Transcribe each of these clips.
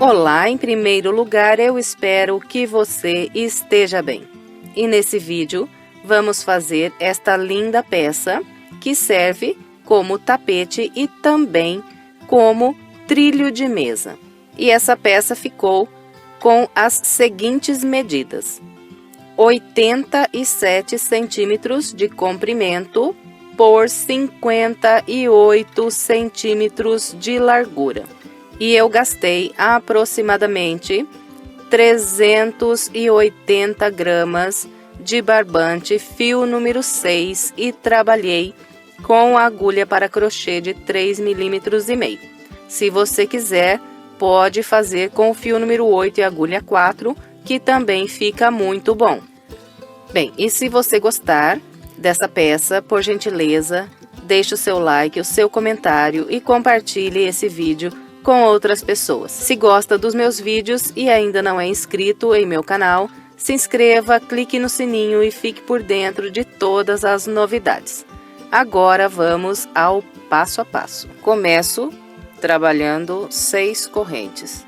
Olá, em primeiro lugar, eu espero que você esteja bem. E nesse vídeo, vamos fazer esta linda peça que serve como tapete e também como trilho de mesa. E essa peça ficou com as seguintes medidas: 87 centímetros de comprimento por 58 centímetros de largura. E eu gastei aproximadamente 380 gramas de barbante fio número 6 e trabalhei com agulha para crochê de 3,5 milímetros. Se você quiser, pode fazer com o fio número 8 e agulha 4, que também fica muito bom. Bem, e se você gostar dessa peça, por gentileza, deixe o seu like, o seu comentário e compartilhe esse vídeo com outras pessoas. Se gosta dos meus vídeos e ainda não é inscrito em meu canal, se inscreva, clique no sininho e fique por dentro de todas as novidades. Agora vamos ao passo a passo. Começo trabalhando 6 correntes.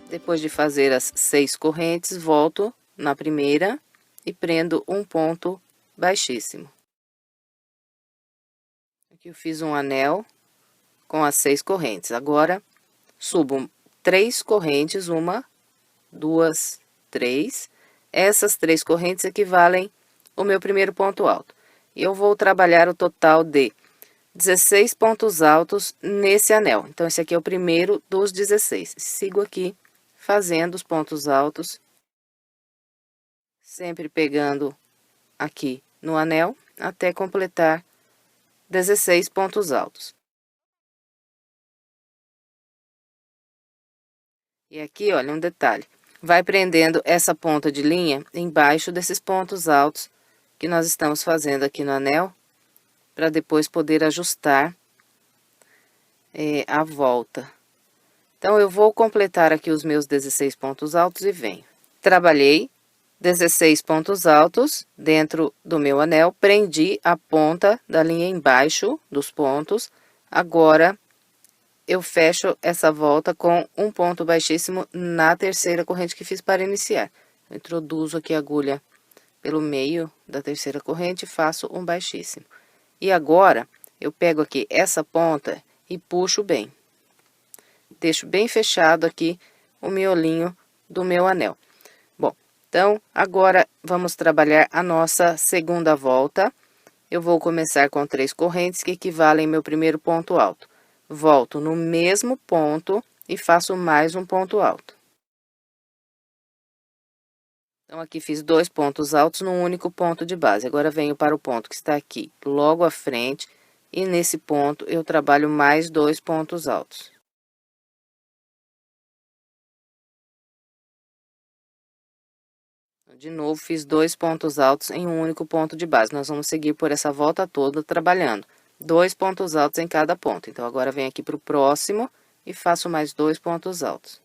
Depois de fazer as 6 correntes, volto na primeira e prendo um ponto baixíssimo. Aqui eu fiz um anel com as 6 correntes. Agora, subo 3 correntes, 1, 2, 3. Essas 3 correntes equivalem ao meu primeiro ponto alto. E eu vou trabalhar o total de 16 pontos altos nesse anel. Então, esse aqui é o primeiro dos 16. Sigo aqui fazendo os pontos altos, sempre pegando aqui no anel, até completar 16 pontos altos. E aqui, olha, um detalhe. Vai prendendo essa ponta de linha embaixo desses pontos altos que nós estamos fazendo aqui no anel, para depois poder ajustar a volta. Então, eu vou completar aqui os meus 16 pontos altos e venho. Trabalhei 16 pontos altos dentro do meu anel, prendi a ponta da linha embaixo dos pontos. Agora, eu fecho essa volta com um ponto baixíssimo na terceira corrente que fiz para iniciar. Eu introduzo aqui a agulha pelo meio da terceira corrente e faço um baixíssimo. E agora, eu pego aqui essa ponta e puxo bem. Deixo bem fechado aqui o miolinho do meu anel. Bom, então, agora vamos trabalhar a nossa segunda volta. Eu vou começar com 3 correntes que equivalem ao meu primeiro ponto alto. Volto no mesmo ponto e faço mais um ponto alto. Então, aqui fiz 2 pontos altos num único ponto de base. Agora, venho para o ponto que está aqui, logo à frente, e nesse ponto eu trabalho mais 2 pontos altos. De novo, fiz 2 pontos altos em um único ponto de base. Nós vamos seguir por essa volta toda trabalhando 2 pontos altos em cada ponto. Então, agora venho aqui para o próximo e faço mais 2 pontos altos.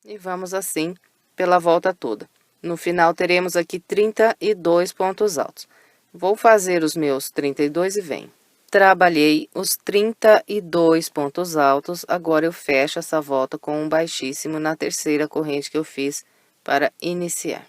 E vamos assim pela volta toda. No final, teremos aqui 32 pontos altos. Vou fazer os meus 32 e venho. Trabalhei os 32 pontos altos, agora eu fecho essa volta com um baixíssimo na terceira corrente que eu fiz para iniciar.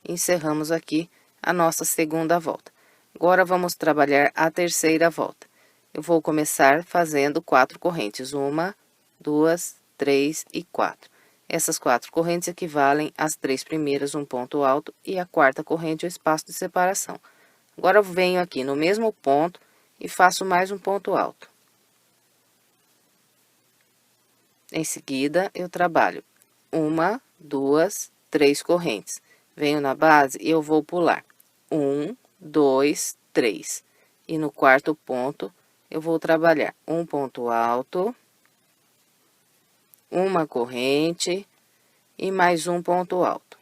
Encerramos aqui a nossa segunda volta. Agora, vamos trabalhar a terceira volta. Eu vou começar fazendo 4 correntes, 1, 2, 3 e 4. Essas 4 correntes equivalem às 3 primeiras, um ponto alto, e a quarta corrente, o espaço de separação. Agora, eu venho aqui no mesmo ponto e faço mais um ponto alto. Em seguida, eu trabalho 1, 2, 3 correntes. Venho na base e eu vou pular 1, 2, 3. E no quarto ponto, eu vou trabalhar um ponto alto, uma corrente e mais um ponto alto.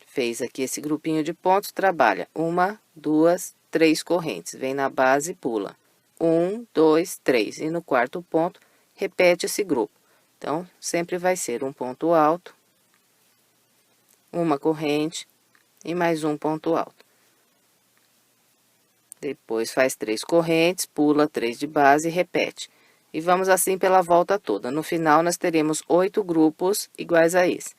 Fez aqui esse grupinho de pontos, trabalha 1, 2, 3 correntes. Vem na base e pula 1, 2, 3. E no quarto ponto, repete esse grupo. Então, sempre vai ser um ponto alto, uma corrente e mais um ponto alto. Depois faz 3 correntes, pula 3 de base e repete. E vamos assim pela volta toda. No final, nós teremos 8 grupos iguais a esse.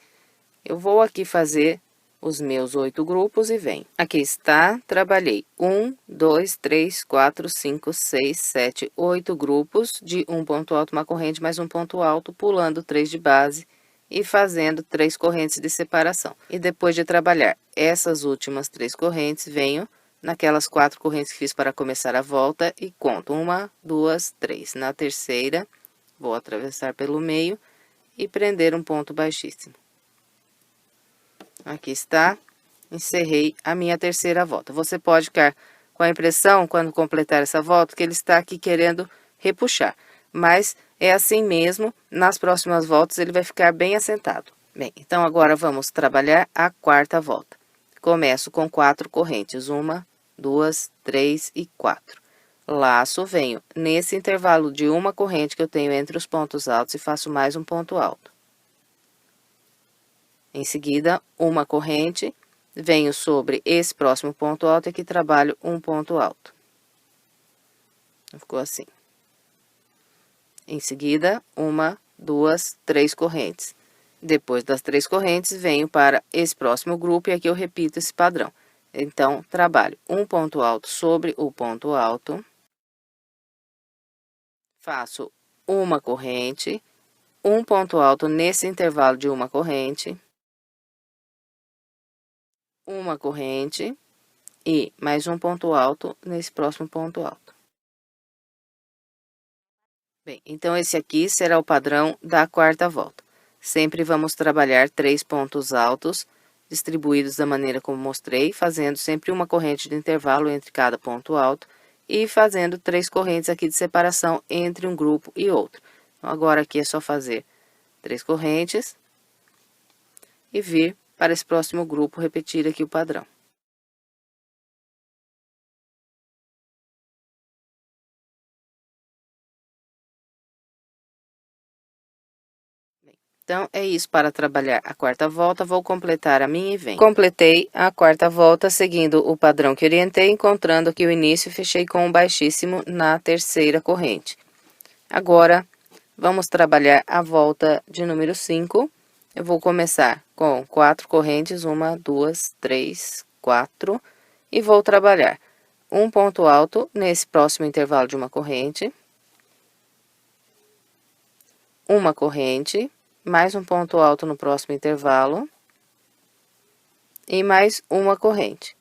Eu vou aqui fazer os meus 8 grupos e venho. Aqui está, trabalhei 1, 2, 3, 4, 5, 6, 7, 8 grupos de um ponto alto, uma corrente, mais um ponto alto, pulando 3 de base e fazendo 3 correntes de separação. E depois de trabalhar essas últimas 3 correntes, venho naquelas 4 correntes que fiz para começar a volta e conto 1, 2, 3. Na terceira, vou atravessar pelo meio e prender um ponto baixíssimo. Aqui está, encerrei a minha terceira volta. Você pode ficar com a impressão, quando completar essa volta, que ele está aqui querendo repuxar. Mas é assim mesmo, nas próximas voltas ele vai ficar bem assentado. Bem, então agora vamos trabalhar a quarta volta. Começo com 4 correntes, 1, 2, 3 e 4. Laço, venho nesse intervalo de uma corrente que eu tenho entre os pontos altos e faço mais um ponto alto. Em seguida, uma corrente, venho sobre esse próximo ponto alto e aqui trabalho um ponto alto. Ficou assim. Em seguida, 1, 2, 3 correntes. Depois das 3 correntes, venho para esse próximo grupo e aqui eu repito esse padrão. Então, trabalho um ponto alto sobre o ponto alto. Faço uma corrente, um ponto alto nesse intervalo de uma corrente. Uma corrente e mais um ponto alto nesse próximo ponto alto. Bem, então esse aqui será o padrão da quarta volta. Sempre vamos trabalhar 3 pontos altos, distribuídos da maneira como mostrei, fazendo sempre uma corrente de intervalo entre cada ponto alto e fazendo 3 correntes aqui de separação entre um grupo e outro. Então, agora aqui é só fazer 3 correntes e vir para esse próximo grupo, repetir aqui o padrão. Então, é isso para trabalhar a quarta volta, vou completar a minha e vem. Completei a quarta volta seguindo o padrão que orientei, encontrando aqui o início, fechei com um baixíssimo na terceira corrente. Agora, vamos trabalhar a volta de número 5. Eu vou começar com 4 correntes, 1, 2, 3, 4, e vou trabalhar um ponto alto nesse próximo intervalo de uma corrente, uma corrente, mais um ponto alto no próximo intervalo e mais uma corrente.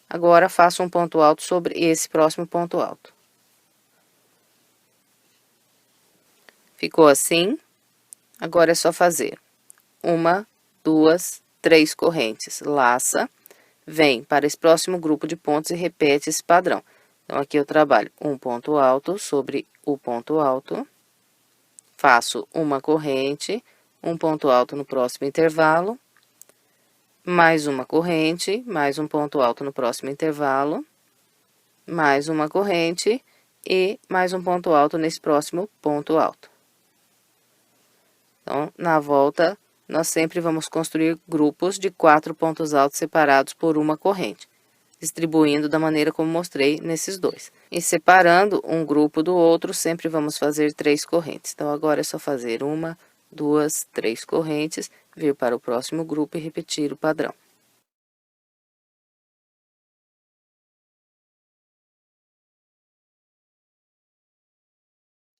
Agora, faço um ponto alto sobre esse próximo ponto alto. Ficou assim. Agora é só fazer 1, 2, 3 correntes. Laça, vem para esse próximo grupo de pontos e repete esse padrão. Então, aqui eu trabalho um ponto alto sobre o ponto alto. Faço uma corrente, um ponto alto no próximo intervalo, mais uma corrente, mais um ponto alto no próximo intervalo, mais uma corrente e mais um ponto alto nesse próximo ponto alto. Então, na volta, nós sempre vamos construir grupos de 4 pontos altos separados por uma corrente, distribuindo da maneira como mostrei nesses dois. E separando um grupo do outro, sempre vamos fazer 3 correntes. Então, agora é só fazer 1, 2, 3 correntes, vir para o próximo grupo e repetir o padrão.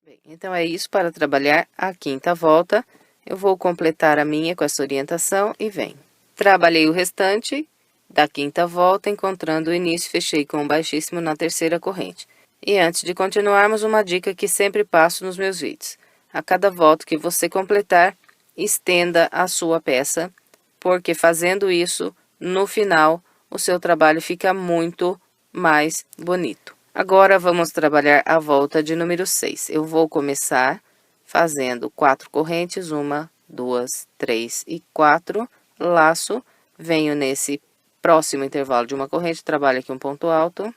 Bem, então é isso para trabalhar a quinta volta. Eu vou completar a minha com essa orientação e venho. Trabalhei o restante da quinta volta, encontrando o início, fechei com um baixíssimo na terceira corrente. E antes de continuarmos, uma dica que sempre passo nos meus vídeos. A cada volta que você completar, estenda a sua peça, porque fazendo isso, no final, o seu trabalho fica muito mais bonito. Agora, vamos trabalhar a volta de número 6. Eu vou começar fazendo 4 correntes, 1, 2, 3 e 4, laço, venho nesse próximo intervalo de uma corrente, trabalho aqui um ponto alto,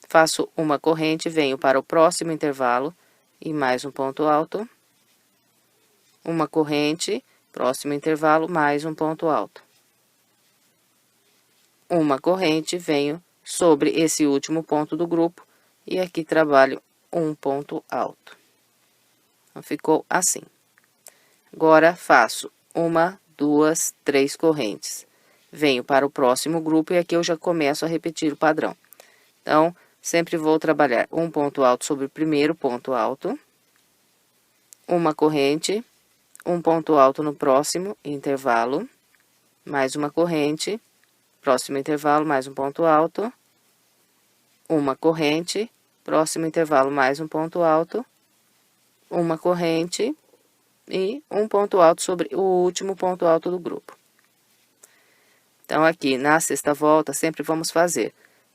faço uma corrente, venho para o próximo intervalo e mais um ponto alto, uma corrente, próximo intervalo, mais um ponto alto. uma corrente, venho sobre esse último ponto do grupo e aqui trabalho um ponto alto. Então, ficou assim. Agora, faço uma, duas, três correntes. Venho para o próximo grupo e aqui eu já começo a repetir o padrão. Então, sempre vou trabalhar um ponto alto sobre o primeiro ponto alto, uma corrente, um ponto alto no próximo intervalo, mais uma corrente, próximo intervalo, mais um ponto alto, uma corrente, próximo intervalo, mais um ponto alto, uma corrente e um ponto alto sobre o último ponto alto do grupo. Então, aqui na sexta volta, sempre vamos fazer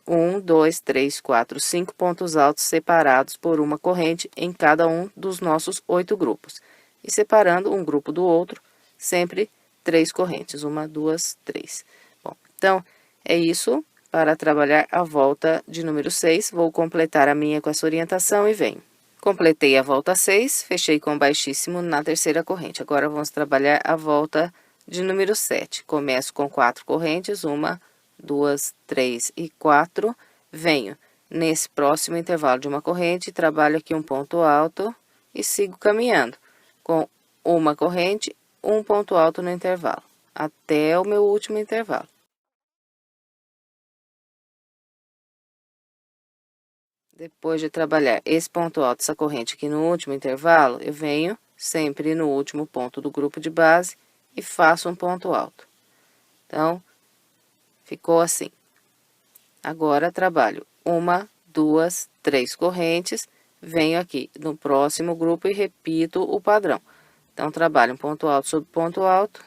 1, 2, 3, 4, 5 pontos altos separados por uma corrente em cada um dos nossos 8 grupos. E separando um grupo do outro, sempre 3 correntes. 1, 2, 3. Bom, então, é isso para trabalhar a volta de número 6. Vou completar a minha com essa orientação e venho. Completei a volta 6, fechei com baixíssimo na terceira corrente. Agora, vamos trabalhar a volta de número 7. Começo com 4 correntes, 1, 2, 3 e 4. Venho nesse próximo intervalo de uma corrente, trabalho aqui um ponto alto e sigo caminhando com uma corrente, um ponto alto no intervalo, até o meu último intervalo. Depois de trabalhar esse ponto alto, essa corrente aqui no último intervalo, eu venho sempre no último ponto do grupo de base e faço um ponto alto. Então, ficou assim. Agora, trabalho 1, 2, 3 correntes, venho aqui no próximo grupo e repito o padrão. Então, trabalho um ponto alto sobre ponto alto,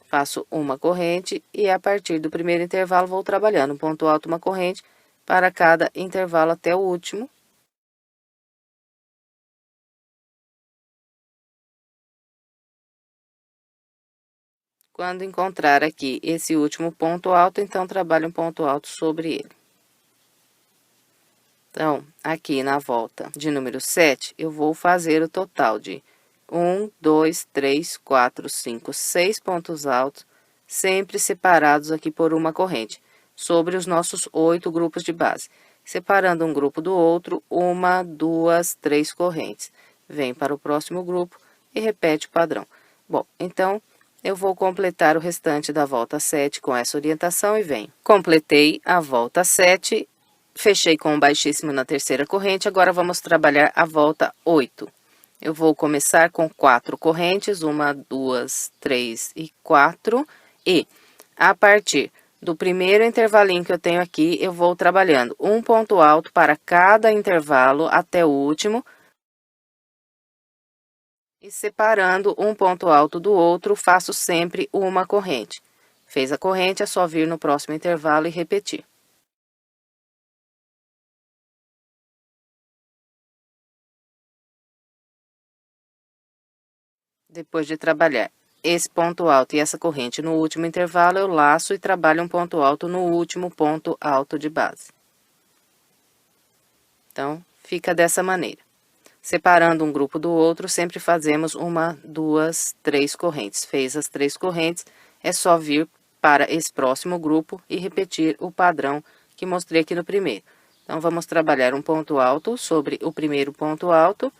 faço uma corrente e a partir do primeiro intervalo vou trabalhando um ponto alto, uma corrente, para cada intervalo até o último. Quando encontrar aqui esse último ponto alto, então, trabalho um ponto alto sobre ele. Então, aqui na volta de número 7, eu vou fazer o total de 1, 2, 3, 4, 5, 6 pontos altos, sempre separados aqui por uma corrente, sobre os nossos 8 grupos de base. Separando um grupo do outro, 1, 2, 3 correntes. Vem para o próximo grupo e repete o padrão. Bom, então, eu vou completar o restante da volta 7 com essa orientação e venho. Completei a volta 7, fechei com um baixíssimo na terceira corrente, agora vamos trabalhar a volta 8. Eu vou começar com 4 correntes, 1, 2, 3 e 4, e a partir do primeiro intervalinho que eu tenho aqui, eu vou trabalhando um ponto alto para cada intervalo até o último, e separando um ponto alto do outro, faço sempre uma corrente. Fez a corrente, é só vir no próximo intervalo e repetir. Depois de trabalhar esse ponto alto e essa corrente no último intervalo, eu laço e trabalho um ponto alto no último ponto alto de base. Então, fica dessa maneira. Separando um grupo do outro, sempre fazemos 1, 2, 3 correntes. Fez as 3 correntes, é só vir para esse próximo grupo e repetir o padrão que mostrei aqui no primeiro. Então, vamos trabalhar um ponto alto sobre o primeiro ponto alto,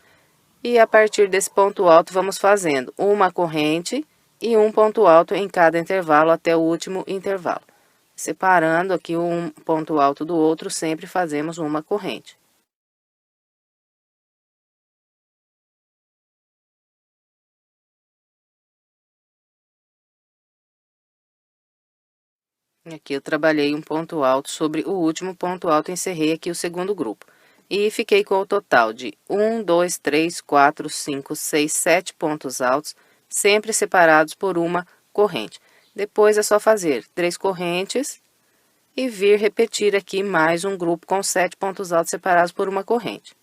e a partir desse ponto alto, vamos fazendo uma corrente e um ponto alto em cada intervalo até o último intervalo. Separando aqui um ponto alto do outro, sempre fazemos uma corrente. Aqui eu trabalhei um ponto alto sobre o último ponto alto, encerrei aqui o segundo grupo. E fiquei com o total de 1, 2, 3, 4, 5, 6, 7 pontos altos, sempre separados por uma corrente. Depois é só fazer 3 correntes e vir repetir aqui mais um grupo com 7 pontos altos separados por uma corrente.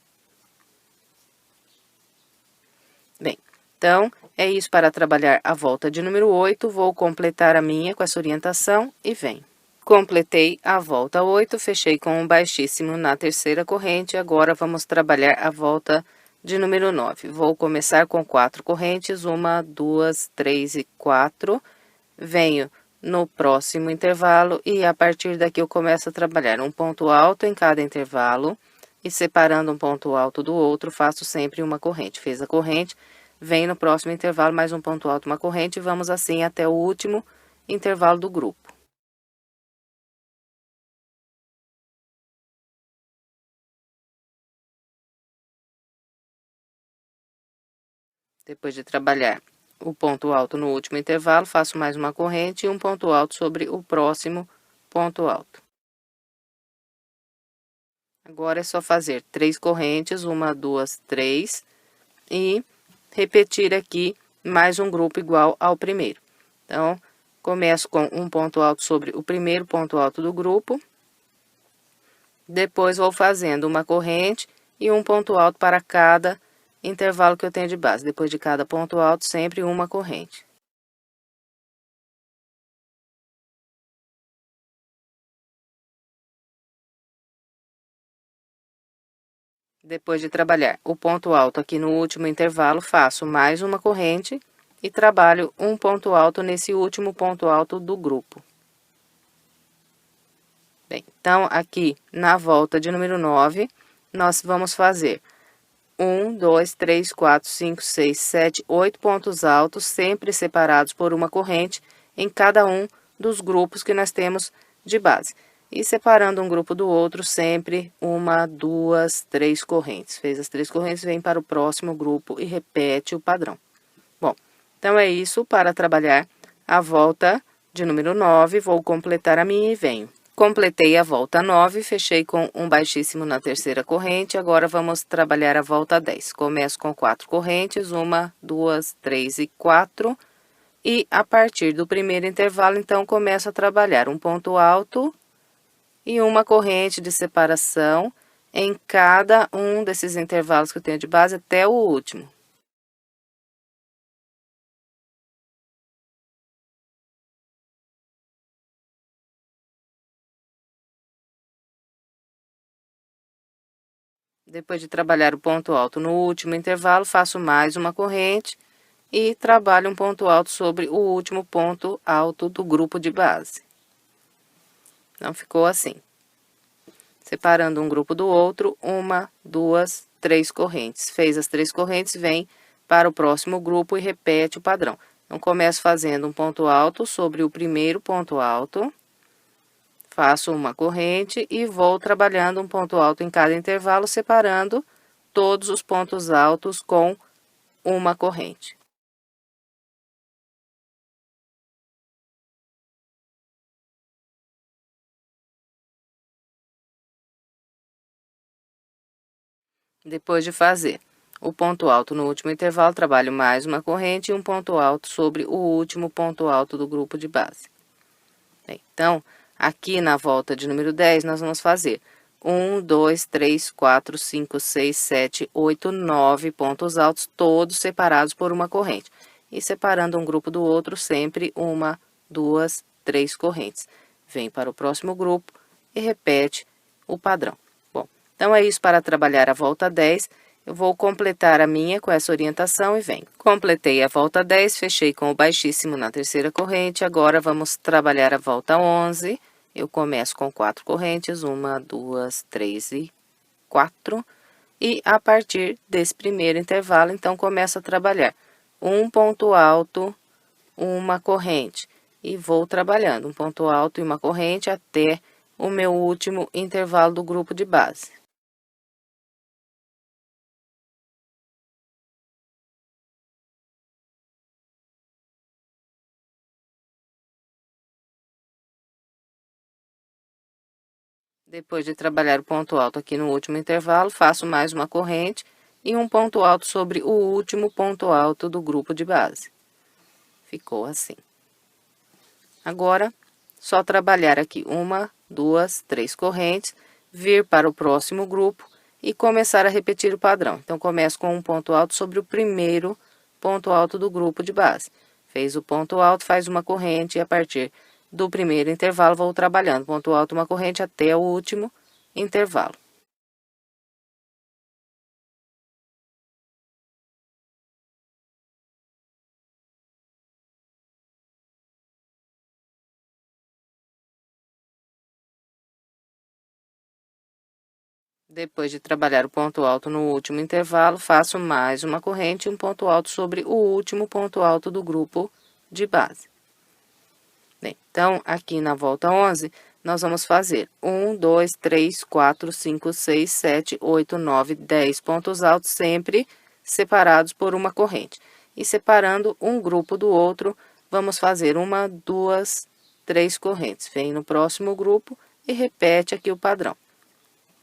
Bem, então, é isso para trabalhar a volta de número 8, vou completar a minha com essa orientação e venho. Completei a volta 8, fechei com um baixíssimo na terceira corrente, agora vamos trabalhar a volta de número 9. Vou começar com 4 correntes, 1, 2, 3 e 4, venho no próximo intervalo e a partir daqui eu começo a trabalhar um ponto alto em cada intervalo e separando um ponto alto do outro, faço sempre uma corrente. Fez a corrente, vem no próximo intervalo mais um ponto alto, uma corrente e vamos assim até o último intervalo do grupo. Depois de trabalhar o ponto alto no último intervalo, faço mais uma corrente e um ponto alto sobre o próximo ponto alto. Agora é só fazer 3 correntes, 1, 2, 3, e repetir aqui mais um grupo igual ao primeiro. Então, começo com um ponto alto sobre o primeiro ponto alto do grupo, depois vou fazendo uma corrente e um ponto alto para cada intervalo que eu tenho de base. Depois de cada ponto alto, sempre uma corrente. Depois de trabalhar o ponto alto aqui no último intervalo, faço mais uma corrente e trabalho um ponto alto nesse último ponto alto do grupo. Bem, então, aqui na volta de número 9, nós vamos fazer 1, 2, 3, 4, 5, 6, 7, 8 pontos altos, sempre separados por uma corrente em cada um dos grupos que nós temos de base. E separando um grupo do outro, sempre 1, 2, 3 correntes. Fez as 3 correntes, vem para o próximo grupo e repete o padrão. Bom, então é isso para trabalhar a volta de número 9. Vou completar a minha e venho. Completei a volta 9, fechei com um baixíssimo na terceira corrente, agora vamos trabalhar a volta 10. Começo com 4 correntes, 1, 2, 3 e 4, e a partir do primeiro intervalo, então, começo a trabalhar um ponto alto e uma corrente de separação em cada um desses intervalos que eu tenho de base até o último. Depois de trabalhar o ponto alto no último intervalo, faço mais uma corrente e trabalho um ponto alto sobre o último ponto alto do grupo de base. Então, ficou assim. Separando um grupo do outro, 1, 2, 3 correntes. Fez as 3 correntes, vem para o próximo grupo e repete o padrão. Então, começo fazendo um ponto alto sobre o primeiro ponto alto. Faço uma corrente e vou trabalhando um ponto alto em cada intervalo, separando todos os pontos altos com uma corrente. Depois de fazer o ponto alto no último intervalo, trabalho mais uma corrente e um ponto alto sobre o último ponto alto do grupo de base. Então, aqui na volta de número 10, nós vamos fazer 1, 2, 3, 4, 5, 6, 7, 8, 9 pontos altos, todos separados por uma corrente. E separando um grupo do outro, sempre 1, 2, 3 correntes. Vem para o próximo grupo e repete o padrão. Bom, então é isso para trabalhar a volta 10. Eu vou completar a minha com essa orientação e venho. Completei a volta 10, fechei com o baixíssimo na terceira corrente. Agora, vamos trabalhar a volta 11. Eu começo com 4 correntes, 1, 2, 3 e 4. E a partir desse primeiro intervalo, então, começo a trabalhar um ponto alto, uma corrente. E vou trabalhando um ponto alto e uma corrente até o meu último intervalo do grupo de base. Depois de trabalhar o ponto alto aqui no último intervalo, faço mais uma corrente e um ponto alto sobre o último ponto alto do grupo de base. Ficou assim. Agora, só trabalhar aqui 1, 2, 3 correntes, vir para o próximo grupo e começar a repetir o padrão. Então, começo com um ponto alto sobre o primeiro ponto alto do grupo de base. Fez o ponto alto, faz uma corrente e a partir do primeiro intervalo vou trabalhando ponto alto, uma corrente até o último intervalo. Depois de trabalhar o ponto alto no último intervalo, faço mais uma corrente e um ponto alto sobre o último ponto alto do grupo de base. Bem, então, aqui na volta 11, nós vamos fazer 1, 2, 3, 4, 5, 6, 7, 8, 9, 10 pontos altos, sempre separados por uma corrente. E separando um grupo do outro, vamos fazer 1, 2, 3 correntes. Vem no próximo grupo e repete aqui o padrão.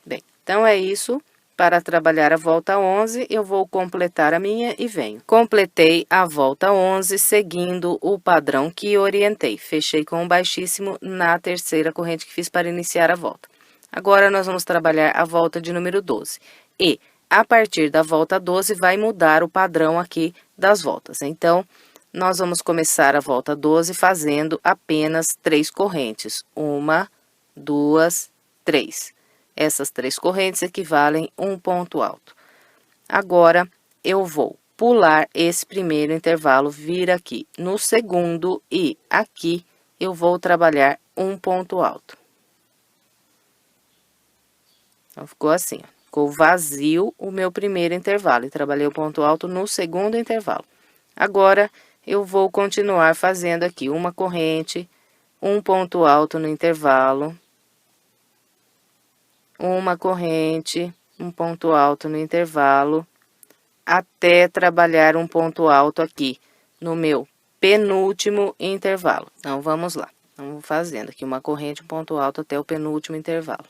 Bem, então é isso. Para trabalhar a volta 11, eu vou completar a minha e venho. Completei a volta 11, seguindo o padrão que orientei. Fechei com um baixíssimo na terceira corrente que fiz para iniciar a volta. Agora, nós vamos trabalhar a volta de número 12. E, a partir da volta 12, vai mudar o padrão aqui das voltas. Então, nós vamos começar a volta 12 fazendo apenas 3 correntes. 1, 2, 3. Essas 3 correntes equivalem a um ponto alto. Agora, eu vou pular esse primeiro intervalo, vir aqui no segundo e aqui eu vou trabalhar um ponto alto. Então, ficou assim, ó. Ficou vazio o meu primeiro intervalo e trabalhei o ponto alto no segundo intervalo. Agora, eu vou continuar fazendo aqui uma corrente, um ponto alto no intervalo, uma corrente, um ponto alto no intervalo, até trabalhar um ponto alto aqui no meu penúltimo intervalo. Então, vamos lá. Vamos fazendo aqui uma corrente, um ponto alto até o penúltimo intervalo.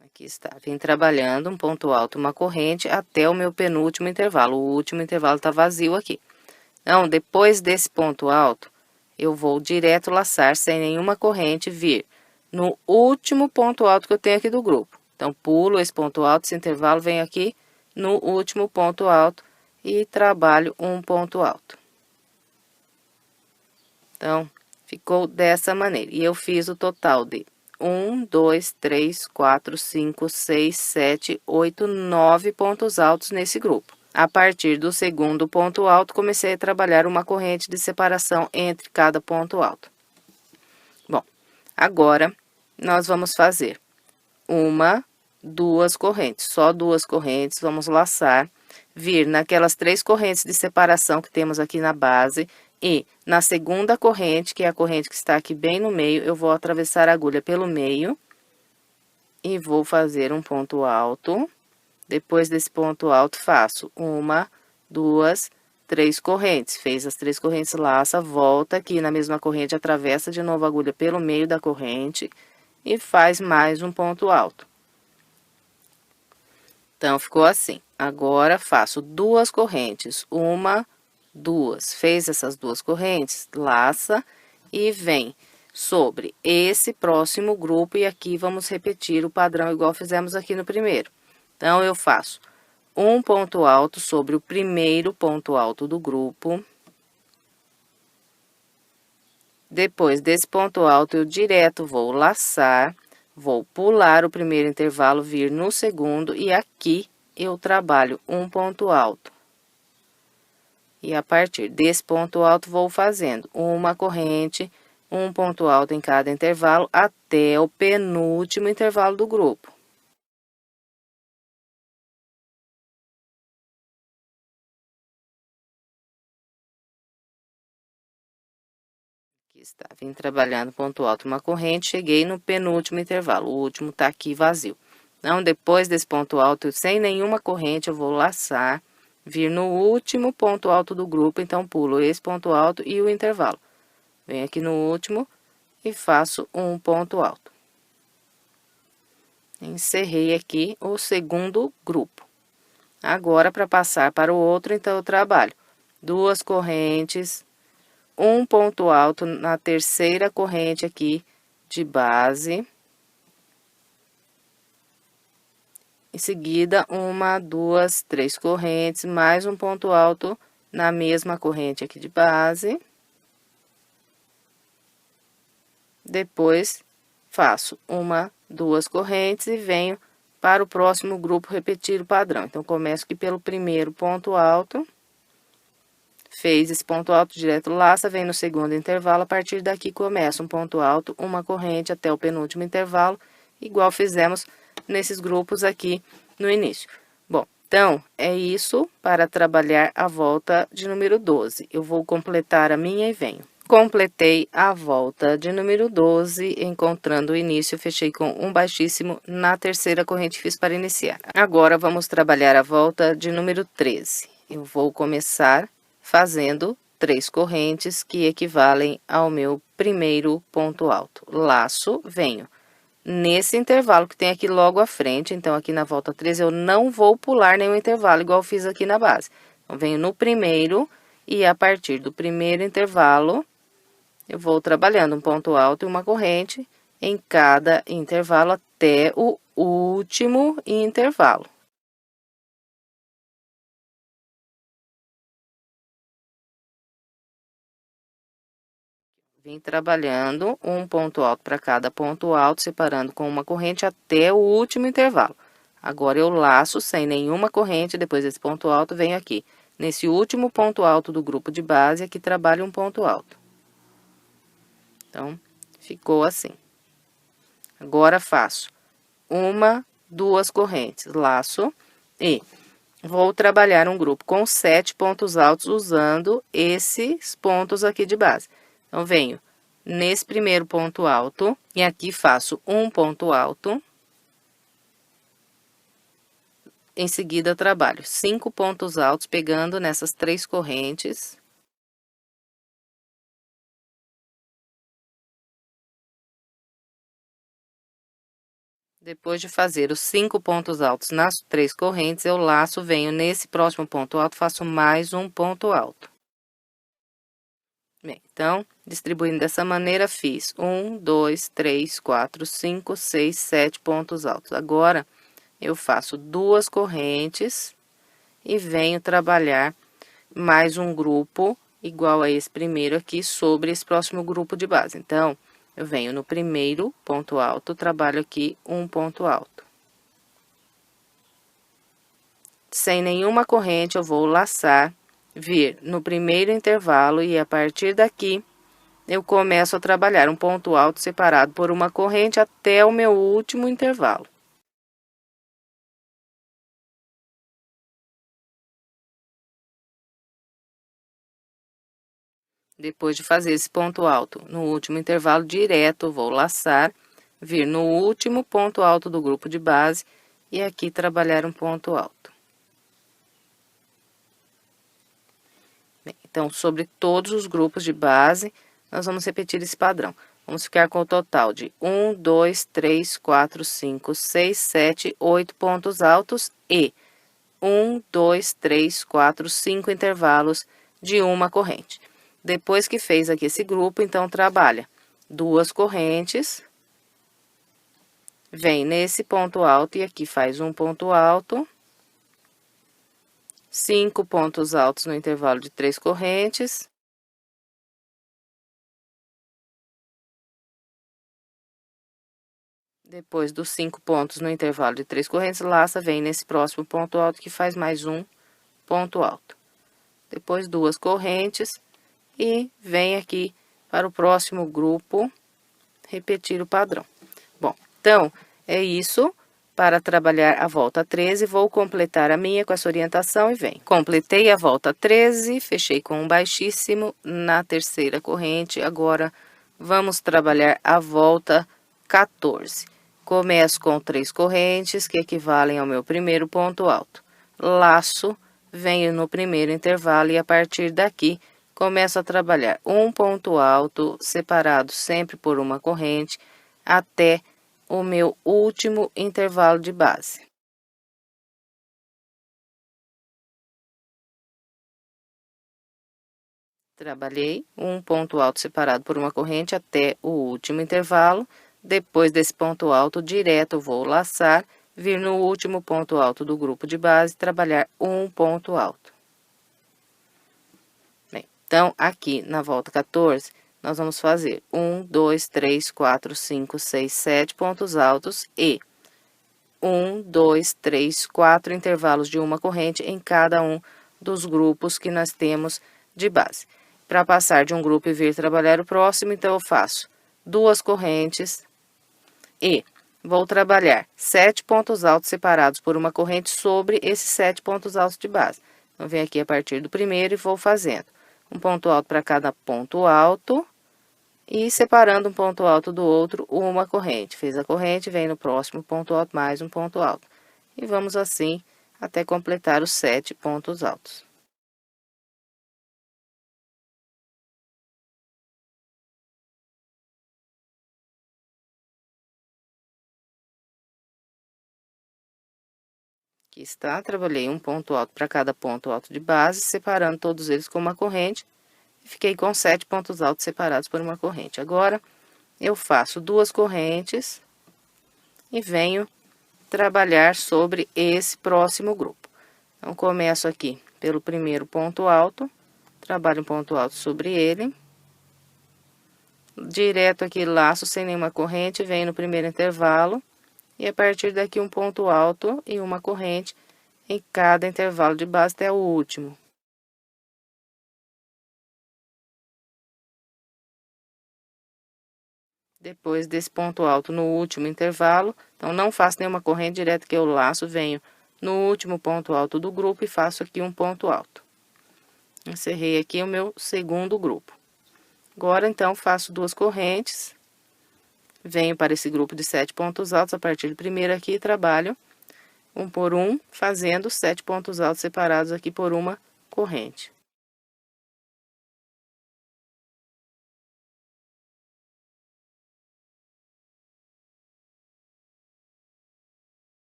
Aqui está. Vim trabalhando um ponto alto, uma corrente até o meu penúltimo intervalo. O último intervalo tá vazio aqui. Então, depois desse ponto alto, eu vou direto laçar sem nenhuma corrente, vir no último ponto alto que eu tenho aqui do grupo. Então, pulo esse ponto alto, esse intervalo, venho aqui no último ponto alto e trabalho um ponto alto. Então, ficou dessa maneira. E eu fiz o total de 1, 2, 3, 4, 5, 6, 7, 8, 9 pontos altos nesse grupo. A partir do segundo ponto alto, comecei a trabalhar uma corrente de separação entre cada ponto alto. Bom, agora, nós vamos fazer 1, 2 correntes, só 2 correntes, vamos laçar, vir naquelas 3 correntes de separação que temos aqui na base, e na segunda corrente, que é a corrente que está aqui bem no meio, eu vou atravessar a agulha pelo meio, e vou fazer um ponto alto. Depois desse ponto alto, faço 1, 2, 3 correntes. Fez as 3 correntes, laça, volta aqui na mesma corrente, atravessa de novo a agulha pelo meio da corrente e faz mais um ponto alto. Então, ficou assim. Agora, faço 2 correntes, 1, 2. Fez essas 2 correntes, laça e vem sobre esse próximo grupo e aqui vamos repetir o padrão igual fizemos aqui no primeiro. Então, eu faço um ponto alto sobre o primeiro ponto alto do grupo. Depois desse ponto alto, eu direto vou laçar, vou pular o primeiro intervalo, vir no segundo e aqui eu trabalho um ponto alto. E a partir desse ponto alto, vou fazendo uma corrente, um ponto alto em cada intervalo, até o penúltimo intervalo do grupo. Aqui está, vim trabalhando ponto alto, uma corrente, cheguei no penúltimo intervalo, o último tá aqui vazio. Então, depois desse ponto alto, sem nenhuma corrente, eu vou laçar, vir no último ponto alto do grupo, então, pulo esse ponto alto e o intervalo. Venho aqui no último e faço um ponto alto. Encerrei aqui o segundo grupo. Agora, para passar para o outro, então, eu trabalho 2 correntes, um ponto alto na terceira corrente aqui de base. Em seguida, 1, 2, 3 correntes, mais um ponto alto na mesma corrente aqui de base. Depois, faço 1, 2 correntes e venho para o próximo grupo repetir o padrão. Então, começo aqui pelo primeiro ponto alto, fez esse ponto alto direto, laça, vem no segundo intervalo, a partir daqui começa um ponto alto, uma corrente até o penúltimo intervalo, igual fizemos nesses grupos aqui no início. Bom, então, é isso para trabalhar a volta de número 12. Eu vou completar a minha e venho. Completei a volta de número 12, encontrando o início, fechei com um baixíssimo na terceira corrente, fiz para iniciar. Agora, vamos trabalhar a volta de número 13. Eu vou começar fazendo 3 correntes que equivalem ao meu primeiro ponto alto. Laço, venho nesse intervalo que tem aqui logo à frente, então aqui na volta 13 eu não vou pular nenhum intervalo, igual eu fiz aqui na base. Então, venho no primeiro e a partir do primeiro intervalo, eu vou trabalhando um ponto alto e uma corrente em cada intervalo até o último intervalo. Vim trabalhando um ponto alto para cada ponto alto, separando com uma corrente até o último intervalo. Agora, eu laço sem nenhuma corrente, depois desse ponto alto, venho aqui. Nesse último ponto alto do grupo de base, aqui trabalho um ponto alto. Então, ficou assim. Agora, faço uma, 2 correntes, laço e vou trabalhar um grupo com 7 pontos altos usando esses pontos aqui de base. Então, venho nesse primeiro ponto alto e aqui faço um ponto alto. Em seguida, trabalho 5 pontos altos pegando nessas 3 correntes. Depois de fazer os 5 pontos altos nas 3 correntes, eu laço, venho nesse próximo ponto alto, faço mais um ponto alto. Bem, então, distribuindo dessa maneira, fiz 1, 2, 3, 4, 5, 6, 7 pontos altos. Agora, eu faço 2 correntes e venho trabalhar mais um grupo igual a esse primeiro aqui sobre esse próximo grupo de base. Então, eu venho no primeiro ponto alto, trabalho aqui um ponto alto. Sem nenhuma corrente, eu vou laçar, vir no primeiro intervalo e a partir daqui, eu começo a trabalhar um ponto alto separado por uma corrente até o meu último intervalo. Depois de fazer esse ponto alto no último intervalo direto, vou laçar, vir no último ponto alto do grupo de base e aqui trabalhar um ponto alto. Bem, então, sobre todos os grupos de base, nós vamos repetir esse padrão. Vamos ficar com o total de 1, 2, 3, 4, 5, 6, 7, 8 pontos altos e 1, 2, 3, 4, 5 intervalos de uma corrente. Depois que fez aqui esse grupo, então, trabalha 2 correntes, vem nesse ponto alto e aqui faz um ponto alto, 5 pontos altos no intervalo de 3 correntes. Depois dos 5 pontos no intervalo de 3 correntes, laça, vem nesse próximo ponto alto que faz mais um ponto alto. Depois 2 correntes e vem aqui para o próximo grupo, repetir o padrão. Bom, então, é isso. Para trabalhar a volta 13, vou completar a minha com essa orientação e vem. Completei a volta 13, fechei com um baixíssimo na terceira corrente. Agora, vamos trabalhar a volta 14. Começo com 3 correntes, que equivalem ao meu primeiro ponto alto. Laço, venho no primeiro intervalo e a partir daqui, começo a trabalhar um ponto alto, separado sempre por uma corrente, até o meu último intervalo de base. Trabalhei um ponto alto separado por uma corrente até o último intervalo. Depois desse ponto alto, direto vou laçar, vir no último ponto alto do grupo de base, trabalhar um ponto alto. Bem, então, aqui na volta 14, nós vamos fazer 1, 2, 3, 4, 5, 6, 7 pontos altos e 1, 2, 3, 4 intervalos de uma corrente em cada um dos grupos que nós temos de base. Para passar de um grupo e vir trabalhar o próximo, então eu faço 2 correntes e vou trabalhar 7 pontos altos separados por uma corrente sobre esses 7 pontos altos de base. Então, venho aqui a partir do primeiro e vou fazendo um ponto alto para cada ponto alto e separando um ponto alto do outro, uma corrente. Fez a corrente, vem no próximo ponto alto, mais um ponto alto. E vamos assim até completar os 7 pontos altos. Aqui está, trabalhei um ponto alto para cada ponto alto de base, separando todos eles com uma corrente. E fiquei com 7 pontos altos separados por uma corrente. Agora, eu faço 2 correntes e venho trabalhar sobre esse próximo grupo. Então, começo aqui pelo primeiro ponto alto, trabalho um ponto alto sobre ele. Direto aqui, laço sem nenhuma corrente, venho no primeiro intervalo. E a partir daqui, um ponto alto e uma corrente em cada intervalo de base até o último. Depois desse ponto alto no último intervalo, então não faço nenhuma corrente direto que eu laço, venho no último ponto alto do grupo e faço aqui um ponto alto. Encerrei aqui o meu segundo grupo. Agora, então, faço 2 correntes, venho para esse grupo de 7 pontos altos, a partir do primeiro aqui, e trabalho um por um, fazendo 7 pontos altos separados aqui por uma corrente.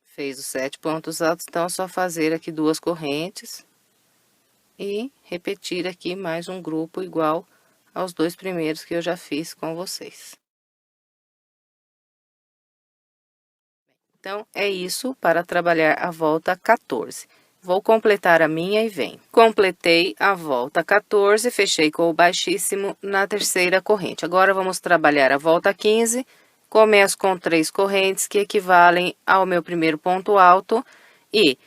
Fez os 7 pontos altos, então é só fazer aqui 2 correntes e repetir aqui mais um grupo igual aos 2 primeiros que eu já fiz com vocês. Então, é isso para trabalhar a volta 14. Vou completar a minha e venho. Completei a volta 14, fechei com o baixíssimo na terceira corrente. Agora, vamos trabalhar a volta 15. Começo com 3 correntes que equivalem ao meu primeiro ponto alto e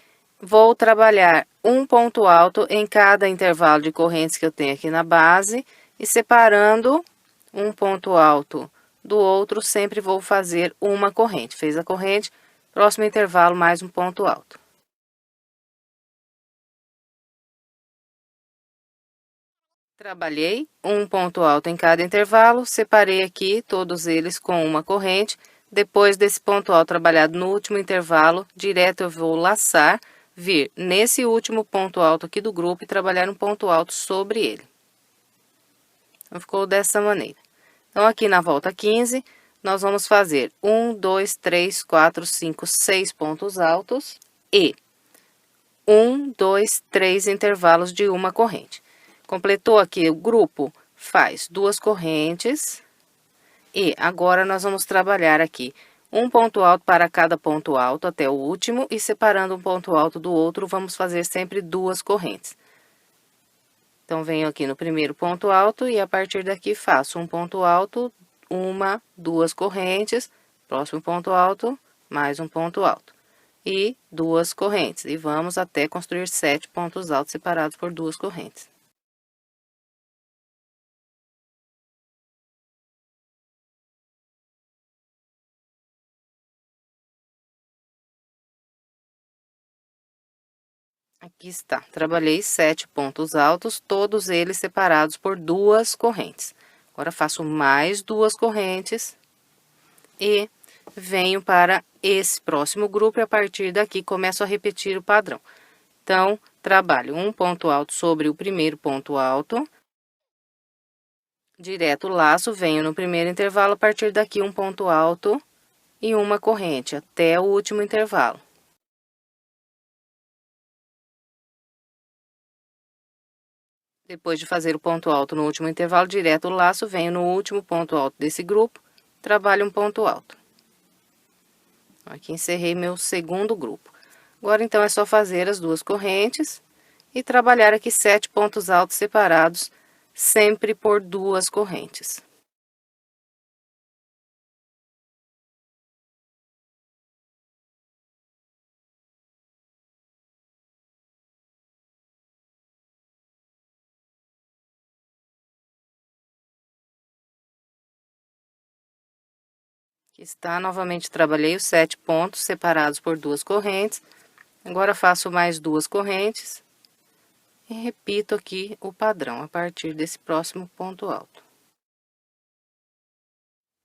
vou trabalhar um ponto alto em cada intervalo de correntes que eu tenho aqui na base e separando um ponto alto do outro, sempre vou fazer uma corrente. Fez a corrente, próximo intervalo, mais um ponto alto. Trabalhei um ponto alto em cada intervalo, separei aqui todos eles com uma corrente. Depois desse ponto alto trabalhado no último intervalo, direto eu vou laçar, vir nesse último ponto alto aqui do grupo e trabalhar um ponto alto sobre ele. Então, ficou dessa maneira. Então, aqui na volta 15, nós vamos fazer 1, 2, 3, 4, 5, 6 pontos altos e 1, 2, 3 intervalos de uma corrente. Completou aqui o grupo, faz 2 correntes e agora nós vamos trabalhar aqui um ponto alto para cada ponto alto até o último e separando um ponto alto do outro, vamos fazer sempre 2 correntes. Então, venho aqui no primeiro ponto alto e a partir daqui faço um ponto alto, 1, 2 correntes, próximo ponto alto, mais um ponto alto. E 2 correntes. E vamos até construir 7 pontos altos separados por 2 correntes. Aqui está, trabalhei 7 pontos altos, todos eles separados por 2 correntes. Agora, faço mais 2 correntes e venho para esse próximo grupo e a partir daqui começo a repetir o padrão. Então, trabalho um ponto alto sobre o primeiro ponto alto, direto laço, venho no primeiro intervalo, a partir daqui um ponto alto e uma corrente até o último intervalo. Depois de fazer o ponto alto no último intervalo, direto laço, venho no último ponto alto desse grupo, trabalho um ponto alto. Aqui encerrei meu segundo grupo. Agora, então, é só fazer as 2 correntes e trabalhar aqui 7 pontos altos separados, sempre por 2 correntes. Aqui está, novamente trabalhei os 7 pontos separados por 2 correntes. Agora faço mais 2 correntes e repito aqui o padrão a partir desse próximo ponto alto.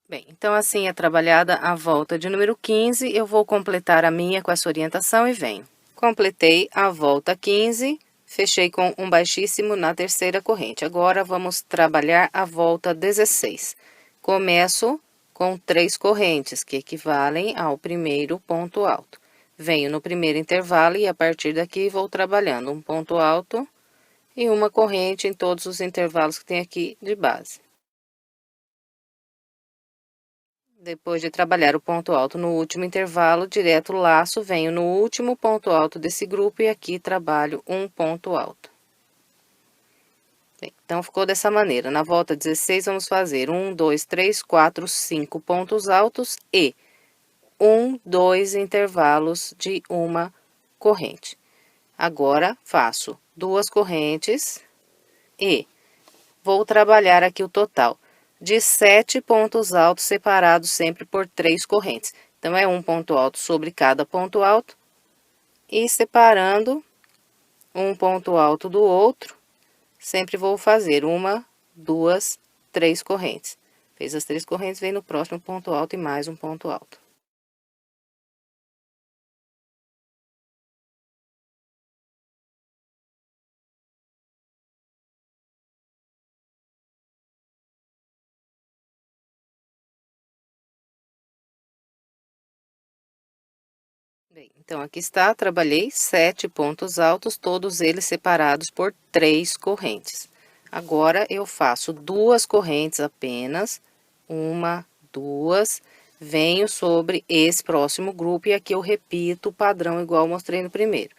Bem, então assim é trabalhada a volta de número 15, eu vou completar a minha com essa orientação e venho. Completei a volta 15, fechei com um baixíssimo na terceira corrente. Agora vamos trabalhar a volta 16. Começo com 3 correntes, que equivalem ao primeiro ponto alto. Venho no primeiro intervalo e a partir daqui vou trabalhando um ponto alto e uma corrente em todos os intervalos que tem aqui de base. Depois de trabalhar o ponto alto no último intervalo, direto laço, venho no último ponto alto desse grupo e aqui trabalho um ponto alto. Bem, então, ficou dessa maneira. Na volta 16, vamos fazer 1, 2, 3, 4, 5 pontos altos e 1, 2 intervalos de uma corrente. Agora, faço 2 correntes e vou trabalhar aqui o total de 7 pontos altos separados sempre por 3 correntes. Então, é um ponto alto sobre cada ponto alto e separando um ponto alto do outro, sempre vou fazer 1, 2, 3 correntes. Fez as 3 correntes, vem no próximo ponto alto e mais um ponto alto. Bem, então, aqui está, trabalhei 7 pontos altos, todos eles separados por 3 correntes. Agora, eu faço 2 correntes apenas, 1, 2, venho sobre esse próximo grupo e aqui eu repito o padrão igual eu mostrei no primeiro.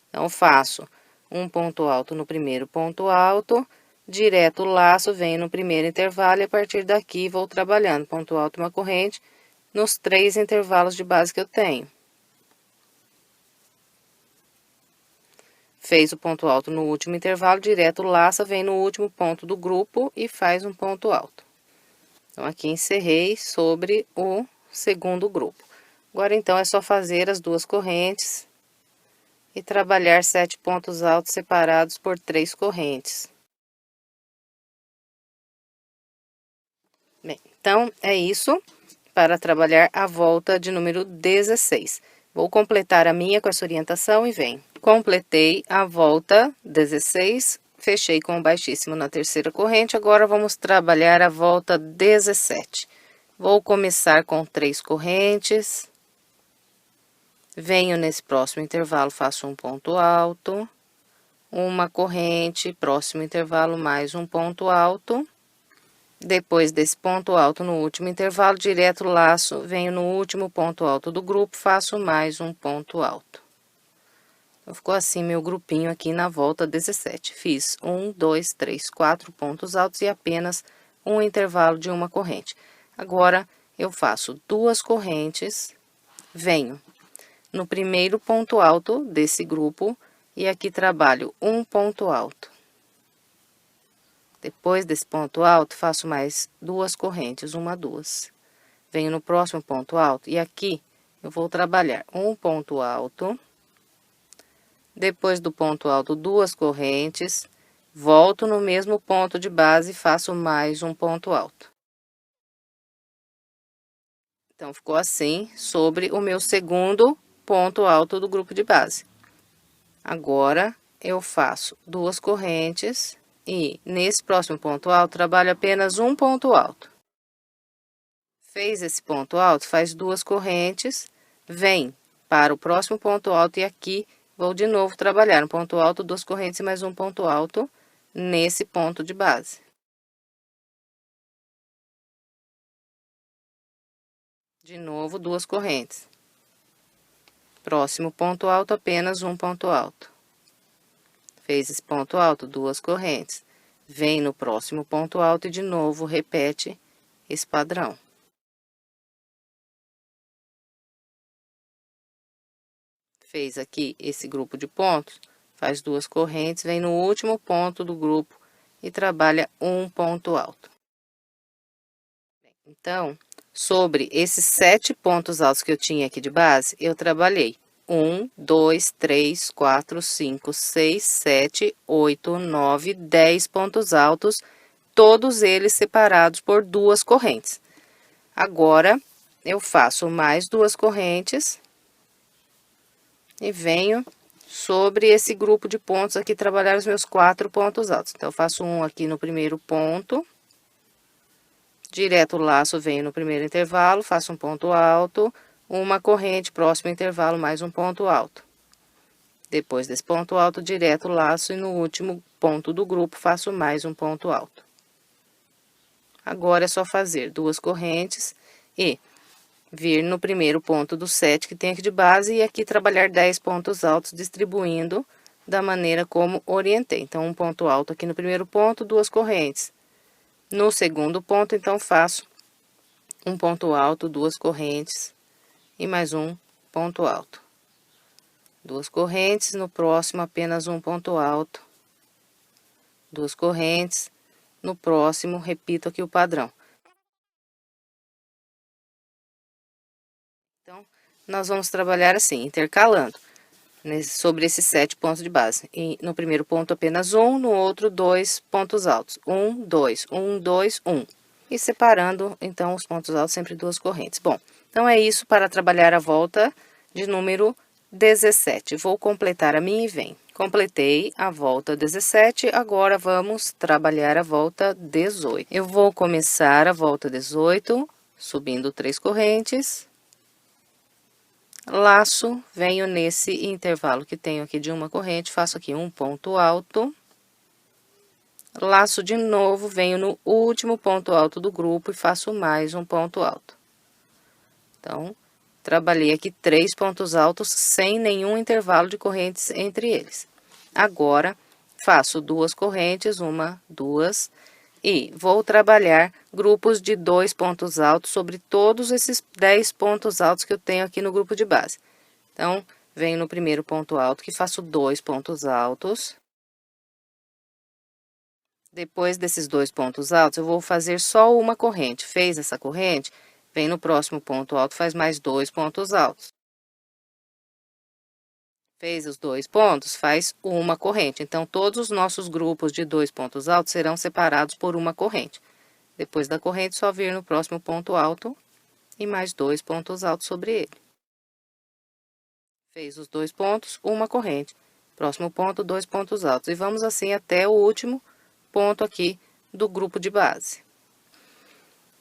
Então, faço um ponto alto no primeiro ponto alto, direto laço, venho no primeiro intervalo e a partir daqui vou trabalhando ponto alto, uma corrente, nos 3 intervalos de base que eu tenho. Fez o ponto alto no último intervalo, direto laça, vem no último ponto do grupo e faz um ponto alto. Então, aqui encerrei sobre o segundo grupo. Agora, então, é só fazer as 2 correntes e trabalhar 7 pontos altos separados por 3 correntes. Bem, então, é isso para trabalhar a volta de número 16. Vou completar a minha com essa orientação e venho. Completei a volta 16, fechei com o baixíssimo na terceira corrente, agora vamos trabalhar a volta 17. Vou começar com 3 correntes, venho nesse próximo intervalo, faço um ponto alto, uma corrente, próximo intervalo, mais um ponto alto. Depois desse ponto alto no último intervalo, direto laço, venho no último ponto alto do grupo, faço mais um ponto alto. Então, ficou assim meu grupinho aqui na volta 17. Fiz 1, 2, 3, 4 pontos altos e apenas um intervalo de uma corrente. Agora, eu faço 2 correntes, venho no primeiro ponto alto desse grupo e aqui trabalho um ponto alto. Depois desse ponto alto, faço mais 2 correntes, 1, 2. Venho no próximo ponto alto e aqui eu vou trabalhar um ponto alto. Depois do ponto alto, 2 correntes, volto no mesmo ponto de base e faço mais um ponto alto. Então, ficou assim sobre o meu segundo ponto alto do grupo de base. Agora, eu faço 2 correntes e nesse próximo ponto alto, trabalho apenas um ponto alto. Fez esse ponto alto, faz 2 correntes, vem para o próximo ponto alto e aqui vou de novo trabalhar um ponto alto, 2 correntes e mais um ponto alto nesse ponto de base. De novo, 2 correntes. Próximo ponto alto, apenas um ponto alto. Fez esse ponto alto, 2 correntes. Vem no próximo ponto alto e de novo repete esse padrão. Fez aqui esse grupo de pontos, faz 2 correntes, vem no último ponto do grupo e trabalha um ponto alto. Então, Sobre esses 7 pontos altos que eu tinha aqui de base, eu trabalhei 1, 2, 3, 4, 5, 6, 7, 8, 9, 10 pontos altos, todos eles separados por 2 correntes. Agora, eu faço mais 2 correntes e venho sobre esse grupo de pontos aqui trabalhar os meus 4 pontos altos. Então, eu faço um aqui no primeiro ponto, direto o laço, venho no primeiro intervalo, faço um ponto alto, uma corrente, próximo intervalo, mais um ponto alto. Depois desse ponto alto, direto o laço e no último ponto do grupo, faço mais um ponto alto. Agora, é só fazer 2 correntes e vir no primeiro ponto do 7 que tem aqui de base e aqui trabalhar 10 pontos altos, distribuindo da maneira como orientei. Então, um ponto alto aqui no primeiro ponto, 2 correntes. No segundo ponto, então, faço um ponto alto, 2 correntes e mais um ponto alto. 2 correntes, no próximo apenas um ponto alto. 2 correntes, no próximo repito aqui o padrão. Então, nós vamos trabalhar assim, intercalando, sobre esses 7 pontos de base. E no primeiro ponto apenas um, no outro 2 pontos altos. 1, 2, 1, 2, 1. E separando, então, os pontos altos sempre 2 correntes. Bom, então é isso para trabalhar a volta de número 17. Vou completar a minha e vem. Completei a volta 17, agora vamos trabalhar a volta 18. Eu vou começar a volta 18, subindo 3 correntes. Laço, venho nesse intervalo que tenho aqui de uma corrente, faço aqui um ponto alto. Laço de novo, venho no último ponto alto do grupo e faço mais um ponto alto. Então, trabalhei aqui 3 pontos altos sem nenhum intervalo de correntes entre eles. Agora, faço 2 correntes, 1, 2, e vou trabalhar grupos de 2 pontos altos sobre todos esses 10 pontos altos que eu tenho aqui no grupo de base. Então, venho no primeiro ponto alto, que faço 2 pontos altos. Depois desses 2 pontos altos, eu vou fazer só uma corrente. Fez essa corrente, vem no próximo ponto alto, faz mais 2 pontos altos. Fez os 2 pontos, faz uma corrente. Então, todos os nossos grupos de 2 pontos altos serão separados por uma corrente. Depois da corrente, só vir no próximo ponto alto e mais 2 pontos altos sobre ele. Fez os 2 pontos, uma corrente. Próximo ponto, 2 pontos altos. E vamos assim até o último ponto aqui do grupo de base.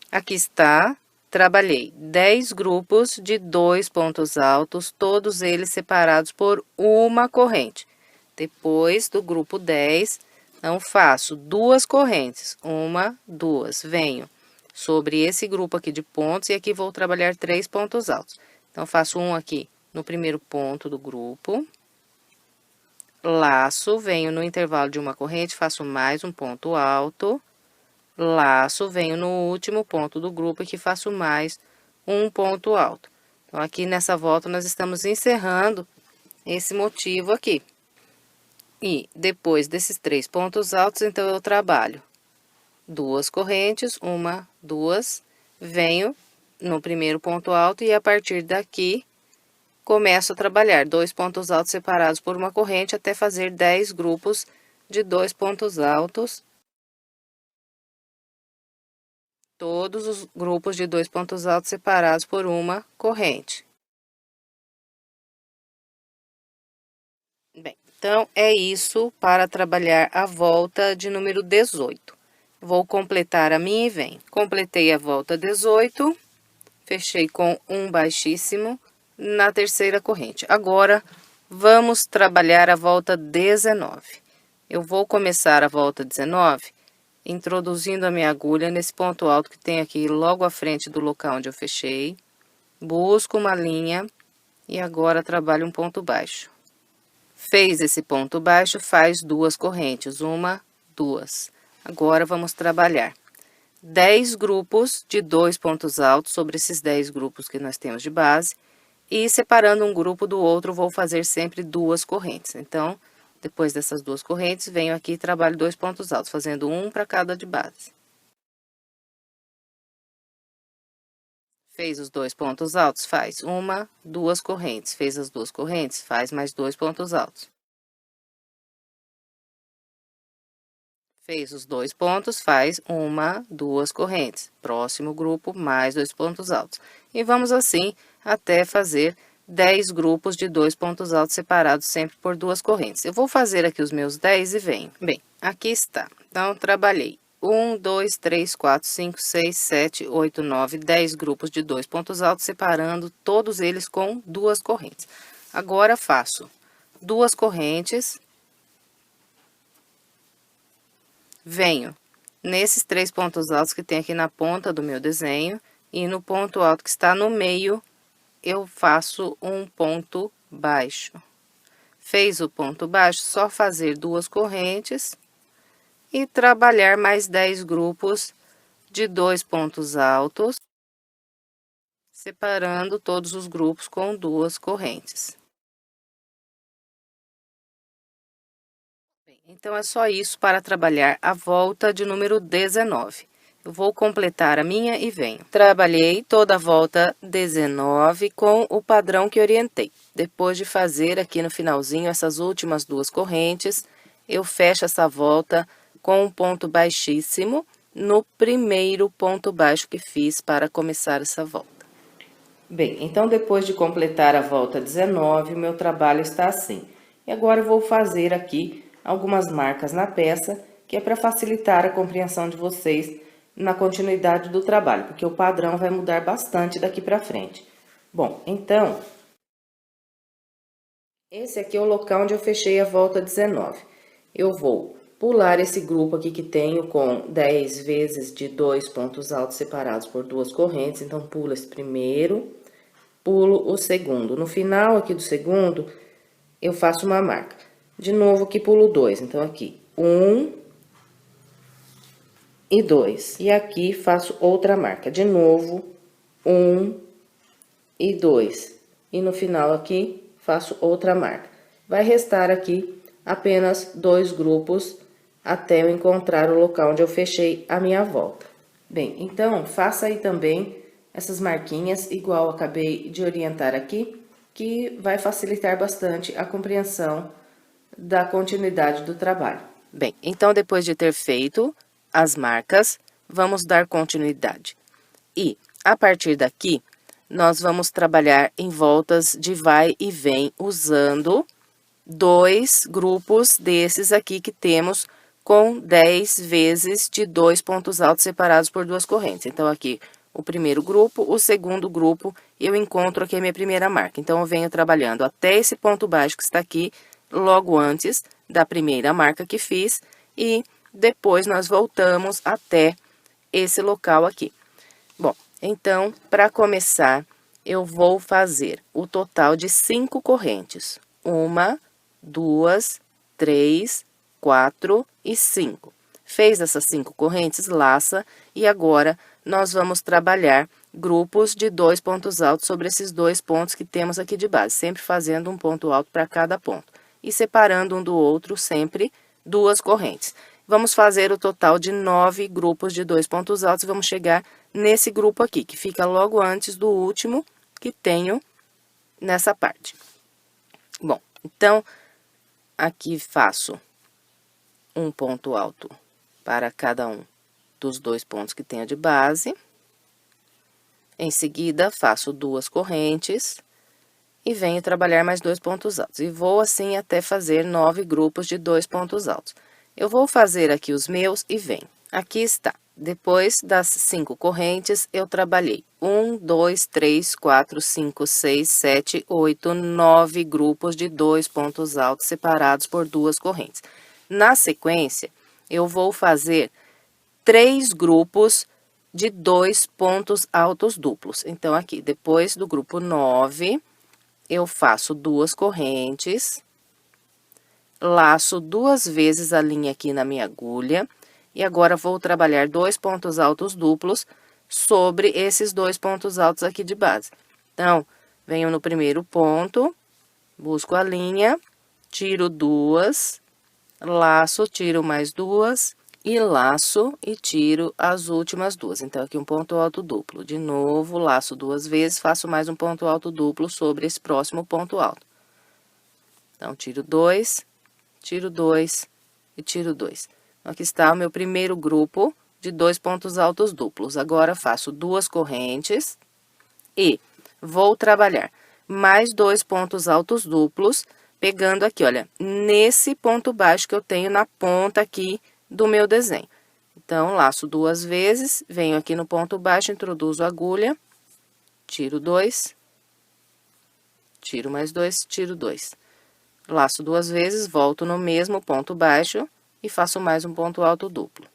Aqui está, trabalhei 10 grupos de 2 pontos altos, todos eles separados por uma corrente. Depois do grupo 10, então, faço 2 correntes, 1, 2, venho sobre esse grupo aqui de pontos e aqui vou trabalhar 3 pontos altos. Então, faço um aqui no primeiro ponto do grupo. Laço, venho no intervalo de uma corrente, faço mais um ponto alto. Laço, venho no último ponto do grupo e que faço mais um ponto alto. Então, aqui nessa volta, nós estamos encerrando esse motivo aqui. E depois desses 3 pontos altos, então, eu trabalho 2 correntes, 1, 2, venho no primeiro ponto alto e a partir daqui, começo a trabalhar 2 pontos altos separados por uma corrente até fazer 10 grupos de 2 pontos altos. Todos os grupos de 2 pontos altos separados por uma corrente. Bem, então, é isso para trabalhar a volta de número 18. Vou completar a minha e vem. Completei a volta 18, fechei com um baixíssimo na terceira corrente. Agora, vamos trabalhar a volta 19. Eu vou começar a volta 19 introduzindo a minha agulha nesse ponto alto que tem aqui logo à frente do local onde eu fechei. Busco uma linha e agora trabalho um ponto baixo. Fez esse ponto baixo, faz 2 correntes, 1, 2. Agora, vamos trabalhar 10 grupos de 2 pontos altos sobre esses 10 grupos que nós temos de base. E separando um grupo do outro, vou fazer sempre 2 correntes. Então, depois dessas 2 correntes, venho aqui e trabalho 2 pontos altos, fazendo um para cada de base. Fez os 2 pontos altos, faz uma, duas correntes. Fez as duas correntes, faz mais 2 pontos altos. Fez os 2 pontos, faz uma, duas correntes. Próximo grupo, mais 2 pontos altos. E vamos assim até fazer 10 grupos de 2 pontos altos separados sempre por 2 correntes. Eu vou fazer aqui os meus 10 e venho. Bem, aqui está. Então, trabalhei 1, 2, 3, 4, 5, 6, 7, 8, 9, 10 grupos de 2 pontos altos, separando todos eles com 2 correntes. Agora, faço 2 correntes, venho nesses 3 pontos altos que tem aqui na ponta do meu desenho, e no ponto alto que está no meio, eu faço um ponto baixo. Fez o ponto baixo, só fazer 2 correntes e trabalhar mais 10 grupos de 2 pontos altos, separando todos os grupos com 2 correntes. Bem, então, é só isso para trabalhar a volta de número 19. Eu vou completar a minha e venho. Trabalhei toda a volta 19 com o padrão que orientei. Depois de fazer aqui no finalzinho essas últimas 2 correntes, eu fecho essa volta com um ponto baixíssimo no primeiro ponto baixo que fiz para começar essa volta. Bem, então, depois de completar a volta 19, o meu trabalho está assim. E agora eu vou fazer aqui algumas marcas na peça, que é para facilitar a compreensão de vocês na continuidade do trabalho, porque o padrão vai mudar bastante daqui para frente. Bom, então, esse aqui é o local onde eu fechei a volta 19. Eu vou pular esse grupo aqui que tenho com 10 vezes de 2 pontos altos separados por 2 correntes. Então, pulo esse primeiro, pulo o segundo. No final aqui do segundo, eu faço uma marca. De novo, aqui pulo 2. Então, aqui, 1 e 2. E aqui faço outra marca. De novo, 1 e 2. E no final aqui, faço outra marca. Vai restar aqui apenas 2 grupos até eu encontrar o local onde eu fechei a minha volta. Bem, então, faça aí também essas marquinhas, igual acabei de orientar aqui, que vai facilitar bastante a compreensão da continuidade do trabalho. Bem, então, depois de ter feito as marcas, vamos dar continuidade. E, a partir daqui, nós vamos trabalhar em voltas de vai e vem, usando 2 grupos desses aqui que temos com 10 vezes de 2 pontos altos separados por 2 correntes. Então, aqui, o primeiro grupo, o segundo grupo, eu encontro aqui a minha primeira marca. Então, eu venho trabalhando até esse ponto baixo que está aqui, logo antes da primeira marca que fiz, e depois nós voltamos até esse local aqui. Bom, então, para começar, eu vou fazer o total de 5 correntes. 1, 2, 3, 4 e 5. Fez essas 5 correntes, laça, e agora nós vamos trabalhar grupos de 2 pontos altos sobre esses 2 pontos que temos aqui de base, sempre fazendo um ponto alto para cada ponto, e separando um do outro sempre 2 correntes. Vamos fazer o total de 9 grupos de 2 pontos altos, e vamos chegar nesse grupo aqui, que fica logo antes do último que tenho nessa parte. Bom, então, aqui faço um ponto alto para cada um dos 2 pontos que tenho de base. Em seguida, faço 2 correntes e venho trabalhar mais 2 pontos altos. E vou assim até fazer 9 grupos de 2 pontos altos. Eu vou fazer aqui os meus e venho. Aqui está. Depois das 5 correntes, eu trabalhei 1, 2, 3, 4, 5, 6, 7, 8, 9 grupos de 2 pontos altos separados por 2 correntes. Na sequência, eu vou fazer 3 grupos de 2 pontos altos duplos. Então, aqui, depois do grupo 9, eu faço 2 correntes, laço 2 vezes a linha aqui na minha agulha, e agora vou trabalhar 2 pontos altos duplos sobre esses 2 pontos altos aqui de base. Então, venho no primeiro ponto, busco a linha, tiro 2, laço, tiro mais 2 e laço e tiro as últimas duas. Então, aqui um ponto alto duplo. De novo, laço duas vezes, faço mais um ponto alto duplo sobre esse próximo ponto alto. Então, tiro dois e tiro dois. Então, aqui está o meu primeiro grupo de 2 pontos altos duplos. Agora, faço duas correntes e vou trabalhar mais 2 pontos altos duplos, pegando aqui, olha, nesse ponto baixo que eu tenho na ponta aqui do meu desenho. Então, laço duas vezes, venho aqui no ponto baixo, introduzo a agulha, tiro dois, tiro mais dois, tiro dois. Laço duas vezes, volto no mesmo ponto baixo e faço mais um ponto alto duplo.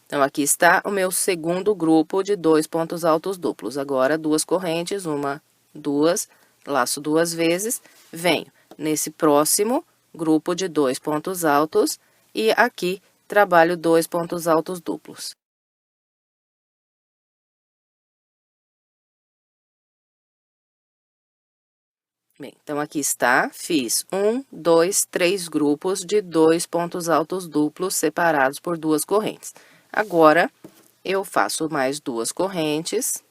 Então, aqui está o meu segundo grupo de 2 pontos altos duplos. Agora, duas correntes, uma, duas, laço duas vezes, venho nesse próximo grupo de 2 pontos altos e aqui trabalho 2 pontos altos duplos. Bem, então, aqui está, fiz 1, 2, 3 grupos de 2 pontos altos duplos separados por duas correntes. Agora, eu faço mais duas correntes.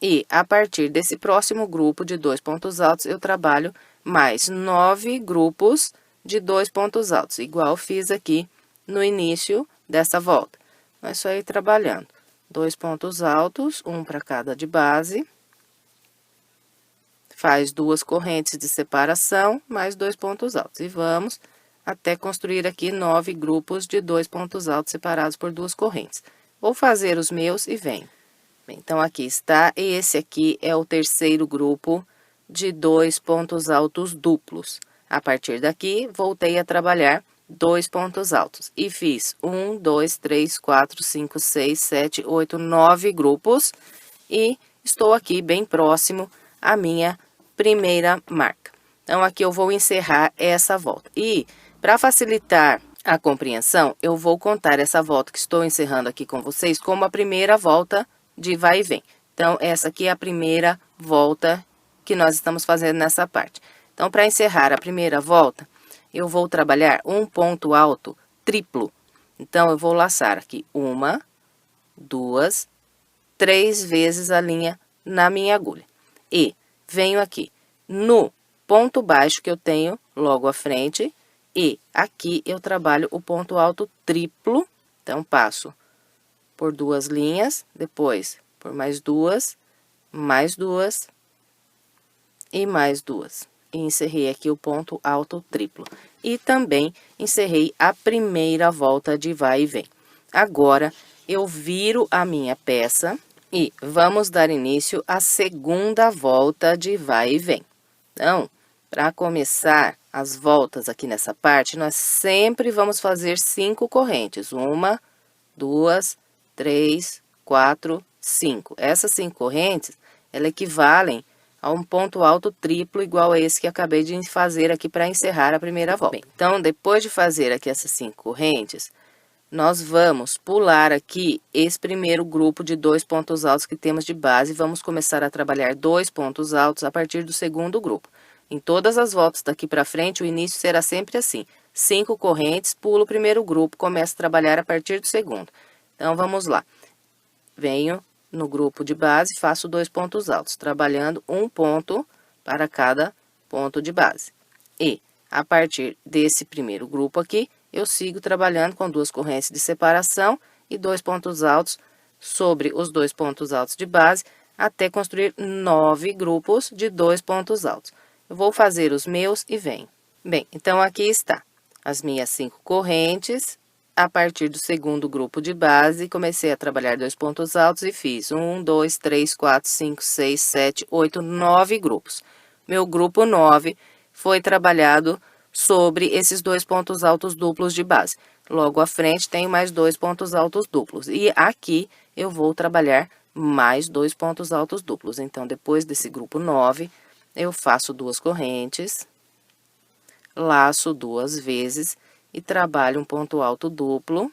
E, a partir desse próximo grupo de 2 pontos altos, eu trabalho mais 9 grupos de 2 pontos altos, igual fiz aqui no início dessa volta. Então, é só ir trabalhando. 2 pontos altos, um para cada de base. Faz duas correntes de separação, mais 2 pontos altos. E vamos até construir aqui 9 grupos de 2 pontos altos separados por duas correntes. Vou fazer os meus e venho. Bem, então, aqui está, esse aqui é o terceiro grupo de 2 pontos altos duplos. A partir daqui, voltei a trabalhar 2 pontos altos. E fiz 1, 2, 3, 4, 5, 6, 7, 8, 9 grupos. E estou aqui bem próximo à minha primeira marca. Então, aqui eu vou encerrar essa volta. E, para facilitar a compreensão, eu vou contar essa volta que estou encerrando aqui com vocês como a primeira volta de vai e vem. Então, essa aqui é a primeira volta que nós estamos fazendo nessa parte. Então, para encerrar a primeira volta, eu vou trabalhar um ponto alto triplo. Então, eu vou laçar aqui uma, duas, 3 vezes a linha na minha agulha. E venho aqui no ponto baixo que eu tenho logo à frente, e aqui eu trabalho o ponto alto triplo. Então, passo por duas linhas, depois por mais duas e mais duas. E encerrei aqui o ponto alto triplo. E também encerrei a primeira volta de vai e vem. Agora, eu viro a minha peça e vamos dar início à segunda volta de vai e vem. Então, para começar as voltas aqui nessa parte, nós sempre vamos fazer 5 correntes. 1, 2, 3, 4, 5. Essas 5 correntes, elas equivalem a um ponto alto triplo igual a esse que acabei de fazer aqui para encerrar a primeira volta. Bem, então, depois de fazer aqui essas 5 correntes, nós vamos pular aqui esse primeiro grupo de 2 pontos altos que temos de base. Vamos começar a trabalhar 2 pontos altos a partir do segundo grupo. Em todas as voltas daqui para frente, o início será sempre assim. 5 correntes, pulo o primeiro grupo, começo a trabalhar a partir do segundo. Então, vamos lá. Venho no grupo de base, faço 2 pontos altos, trabalhando um ponto para cada ponto de base. E, a partir desse primeiro grupo aqui, eu sigo trabalhando com 2 correntes de separação e 2 pontos altos sobre os 2 pontos altos de base, até construir 9 grupos de 2 pontos altos. Eu vou fazer os meus e venho. Bem, então, aqui está as minhas 5 correntes. A partir do segundo grupo de base, comecei a trabalhar 2 pontos altos e fiz 1, 2, 3, 4, 5, 6, 7, 8, 9 grupos. Meu grupo 9 foi trabalhado sobre esses 2 pontos altos duplos de base. Logo à frente, tenho mais 2 pontos altos duplos. E aqui, eu vou trabalhar mais 2 pontos altos duplos. Então, depois desse grupo 9, eu faço 2 correntes, laço 2 vezes e trabalho um ponto alto duplo.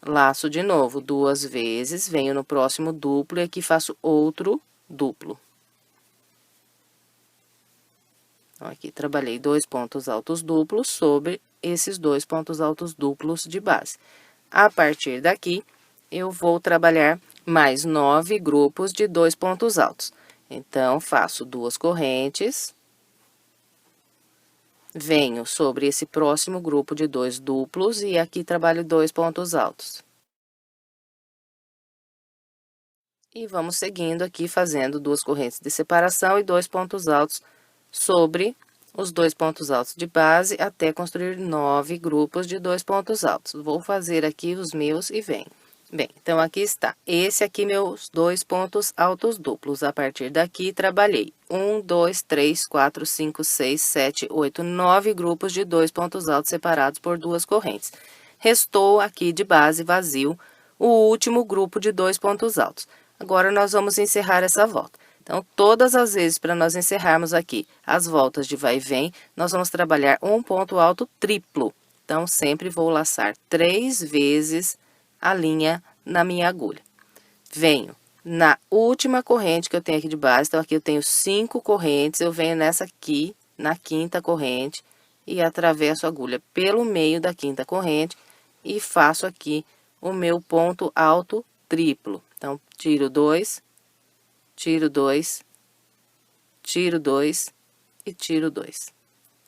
Laço de novo 2 vezes, venho no próximo duplo e aqui faço outro duplo. Então, aqui trabalhei 2 pontos altos duplos sobre esses 2 pontos altos duplos de base. A partir daqui, eu vou trabalhar mais 9 grupos de 2 pontos altos. Então, faço 2 correntes, venho sobre esse próximo grupo de 2 duplos e aqui trabalho 2 pontos altos. E vamos seguindo aqui, fazendo 2 correntes de separação e 2 pontos altos sobre os 2 pontos altos de base, até construir 9 grupos de 2 pontos altos. Vou fazer aqui os meus e venho. Bem, então, aqui está. Esse aqui, meus 2 pontos altos duplos. A partir daqui, trabalhei 1, 2, 3, 4, 5, 6, 7, 8, 9 grupos de 2 pontos altos separados por 2 correntes. Restou aqui de base vazio o último grupo de 2 pontos altos. Agora, nós vamos encerrar essa volta. Então, todas as vezes, para nós encerrarmos aqui as voltas de vai e vem, nós vamos trabalhar um ponto alto triplo. Então, sempre vou laçar 3 vezes a linha na minha agulha. Venho na última corrente que eu tenho aqui de base, então, aqui eu tenho 5 correntes, eu venho nessa aqui, na quinta corrente, e atravesso a agulha pelo meio da quinta corrente, e faço aqui o meu ponto alto triplo. Então, tiro 2, tiro 2, tiro 2 e tiro 2.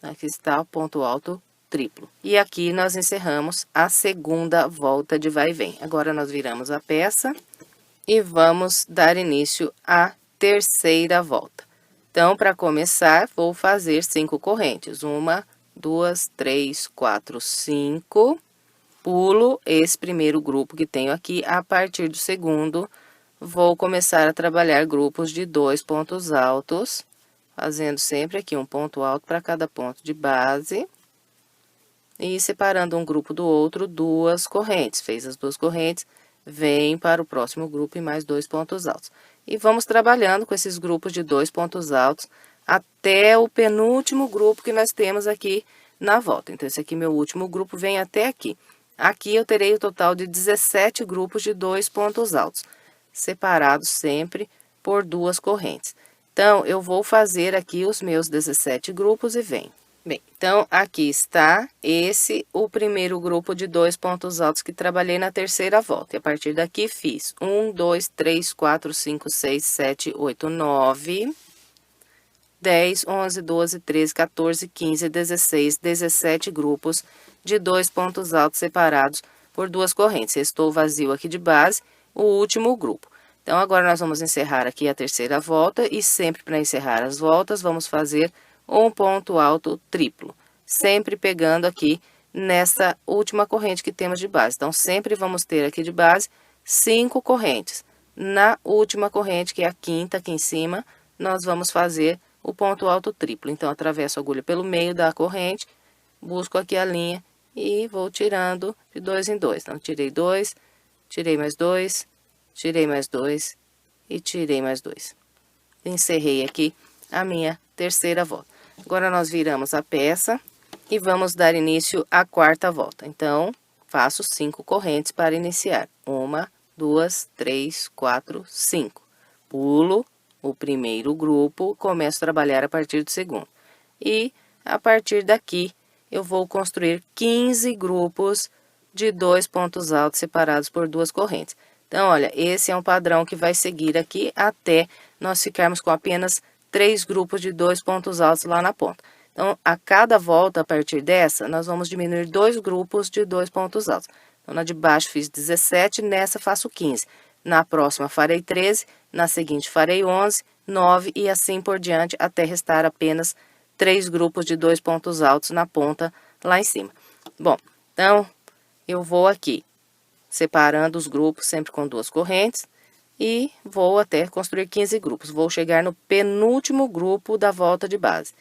Aqui está o ponto alto triplo. E aqui nós encerramos a segunda volta de vai e vem. Agora, nós viramos a peça e vamos dar início à terceira volta. Então, para começar, vou fazer 5 correntes. 1, 2, 3, 4, 5. Pulo esse primeiro grupo que tenho aqui. A partir do segundo, vou começar a trabalhar grupos de 2 pontos altos, fazendo sempre aqui um ponto alto para cada ponto de base. E separando um grupo do outro, 2 correntes. Fez as 2 correntes, vem para o próximo grupo e mais 2 pontos altos. E vamos trabalhando com esses grupos de 2 pontos altos até o penúltimo grupo que nós temos aqui na volta. Então, esse aqui, meu último grupo, vem até aqui. Aqui eu terei o total de 17 grupos de 2 pontos altos, separados sempre por 2 correntes. Então, eu vou fazer aqui os meus 17 grupos e venho. Bem, então, aqui está o primeiro grupo de 2 pontos altos que trabalhei na terceira volta. E a partir daqui, fiz 1, 2, 3, 4, 5, 6, 7, 8, 9, 10, 11, 12, 13, 14, 15, 16, 17 grupos de 2 pontos altos separados por 2 correntes. Restou vazio aqui de base, o último grupo. Então, agora nós vamos encerrar aqui a terceira volta e sempre para encerrar as voltas, vamos fazer um ponto alto triplo. Sempre pegando aqui nessa última corrente que temos de base. Então, sempre vamos ter aqui de base 5 correntes. Na última corrente, que é a quinta aqui em cima, nós vamos fazer o ponto alto triplo. Então, atravesso a agulha pelo meio da corrente, busco aqui a linha e vou tirando de 2 em 2. Então, tirei 2, tirei mais 2, tirei mais 2 e tirei mais 2. Encerrei aqui a minha terceira volta. Agora, nós viramos a peça e vamos dar início à quarta volta. Então, faço 5 correntes para iniciar. 1, 2, 3, 4, 5. Pulo o primeiro grupo, começo a trabalhar a partir do segundo. E, a partir daqui, eu vou construir 15 grupos de 2 pontos altos separados por 2 correntes. Então, olha, esse é um padrão que vai seguir aqui até nós ficarmos com apenas 3 grupos de 2 pontos altos lá na ponta. Então, a cada volta, a partir dessa, nós vamos diminuir 2 grupos de 2 pontos altos. Então, na de baixo fiz 17, nessa faço 15. Na próxima farei 13, na seguinte farei 11, 9 e assim por diante, até restar apenas 3 grupos de 2 pontos altos na ponta lá em cima. Bom, então, eu vou aqui separando os grupos sempre com 2 correntes e vou até construir 15 grupos. Vou chegar no penúltimo grupo da volta de base.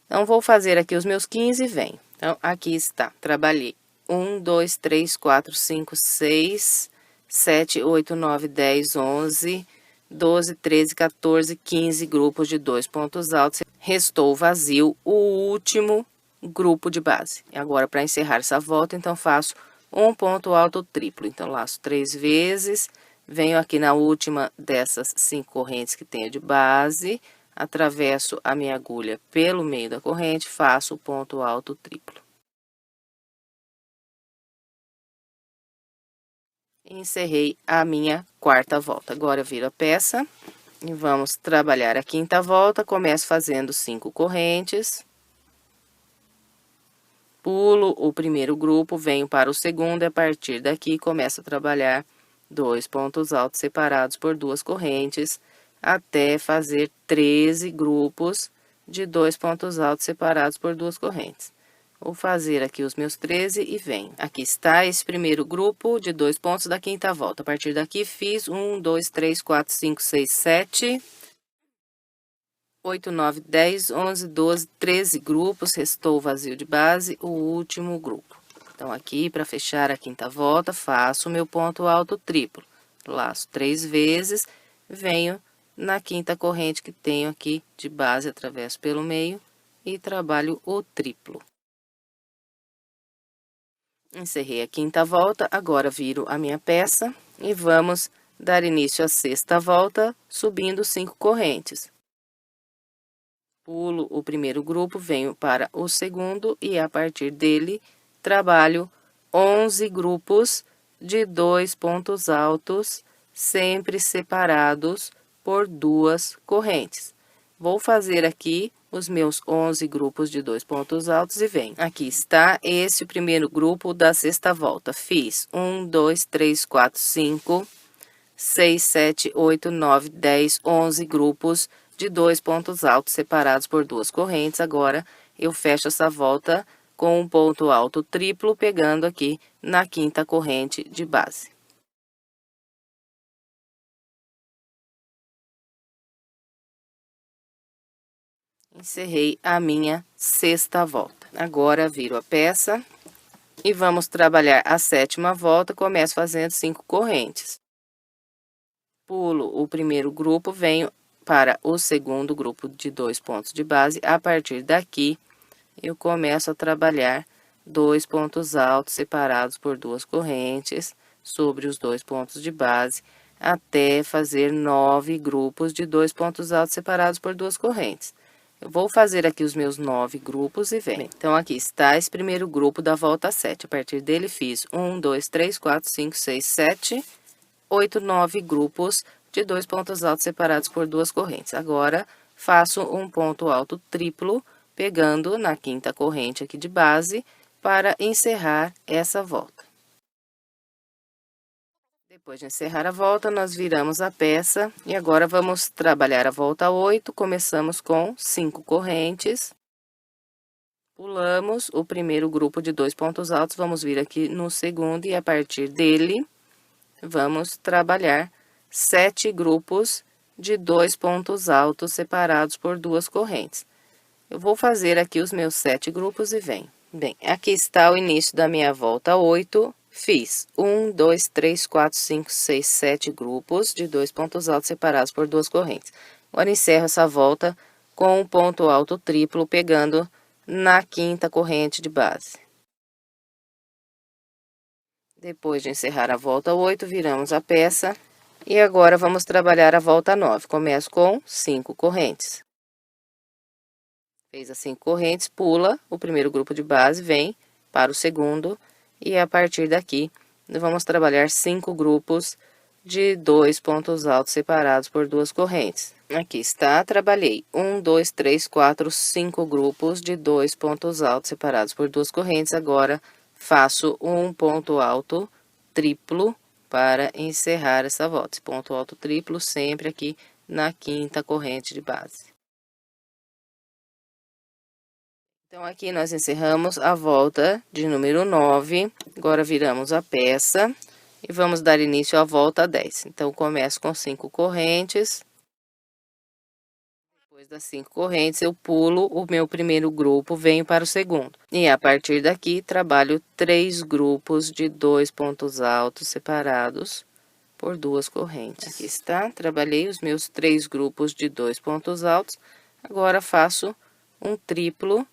Então, vou fazer aqui os meus 15 e venho. Então, aqui está, trabalhei 1, 2, 3, 4, 5, 6, 7, 8, 9, 10, 11, 12, 13, 14, 15 grupos de 2 pontos altos. Restou vazio o último grupo de base. E agora, para encerrar essa volta, então, faço um ponto alto triplo. Então, laço 3 vezes, venho aqui na última dessas 5 correntes que tenho de base, atravesso a minha agulha pelo meio da corrente, faço o ponto alto triplo. Encerrei a minha quarta volta. Agora, eu viro a peça e vamos trabalhar a quinta volta. Começo fazendo 5 correntes. Pulo o primeiro grupo, venho para o segundo e a partir daqui começo a trabalhar 2 pontos altos separados por 2 correntes, até fazer 13 grupos de 2 pontos altos separados por 2 correntes. Vou fazer aqui os meus 13 e venho. Aqui está esse primeiro grupo de 2 pontos da quinta volta. A partir daqui, fiz 1, 2, 3, 4, 5, 6, 7... 8, 9, 10, 11, 12, 13 grupos, restou o vazio de base, o último grupo. Então, aqui, para fechar a quinta volta, faço o meu ponto alto triplo. Laço 3 vezes, venho na quinta corrente que tenho aqui de base, atravesso pelo meio e trabalho o triplo. Encerrei a quinta volta, agora viro a minha peça e vamos dar início à sexta volta, subindo 5 correntes. Pulo o primeiro grupo, venho para o segundo e a partir dele trabalho 11 grupos de 2 pontos altos, sempre separados por 2 correntes. Vou fazer aqui os meus 11 grupos de 2 pontos altos e venho. Aqui está esse o primeiro grupo da sexta volta. Fiz 1, 2, 3, 4, 5, 6, 7, 8, 9, 10, 11 grupos de 2 pontos altos separados por 2 correntes. Agora, eu fecho essa volta com um ponto alto triplo, pegando aqui na quinta corrente de base. Encerrei a minha sexta volta. Agora, viro a peça e vamos trabalhar a sétima volta. Começo fazendo 5 correntes. Pulo o primeiro grupo, venho para o segundo grupo de 2 pontos de base. A partir daqui, eu começo a trabalhar 2 pontos altos separados por 2 correntes sobre os 2 pontos de base, até fazer 9 grupos de 2 pontos altos separados por 2 correntes. Eu vou fazer aqui os meus 9 grupos e venho. Então, aqui está esse primeiro grupo da volta 7. A partir dele, fiz 1, 2, 3, 4, 5, 6, 7, 8, 9 grupos de 2 pontos altos separados por 2 correntes. Agora, faço um ponto alto triplo, pegando na quinta corrente aqui de base, para encerrar essa volta. Depois de encerrar a volta, nós viramos a peça e agora vamos trabalhar a volta 8. Começamos com 5 correntes. Pulamos o primeiro grupo de 2 pontos altos, vamos vir aqui no segundo e a partir dele, vamos trabalhar 7 grupos de 2 pontos altos separados por 2 correntes. Eu vou fazer aqui os meus 7 grupos e venho. Bem, aqui está o início da minha volta 8. Fiz 1, 2, 3, 4, 5, 6, 7 grupos de 2 pontos altos separados por 2 correntes. Agora, encerro essa volta com um ponto alto triplo, pegando na quinta corrente de base. Depois de encerrar a volta 8, viramos a peça. E agora, vamos trabalhar a volta 9. Começo com 5 correntes. Fez as 5 correntes, pula o primeiro grupo de base, vem para o segundo. E a partir daqui, vamos trabalhar 5 grupos de 2 pontos altos separados por 2 correntes. Aqui está, trabalhei 1, 2, 3, 4, 5 grupos de 2 pontos altos separados por 2 correntes. Agora, faço um ponto alto triplo para encerrar essa volta. Esse ponto alto triplo sempre aqui na quinta corrente de base. Então, aqui nós encerramos a volta de número 9. Agora, viramos a peça e vamos dar início à volta 10. Então, começo com 5 correntes. Depois das 5 correntes, eu pulo o meu primeiro grupo, venho para o segundo. E a partir daqui, trabalho 3 grupos de 2 pontos altos separados por 2 correntes. Aqui está, trabalhei os meus 3 grupos de 2 pontos altos. Agora, faço um triplo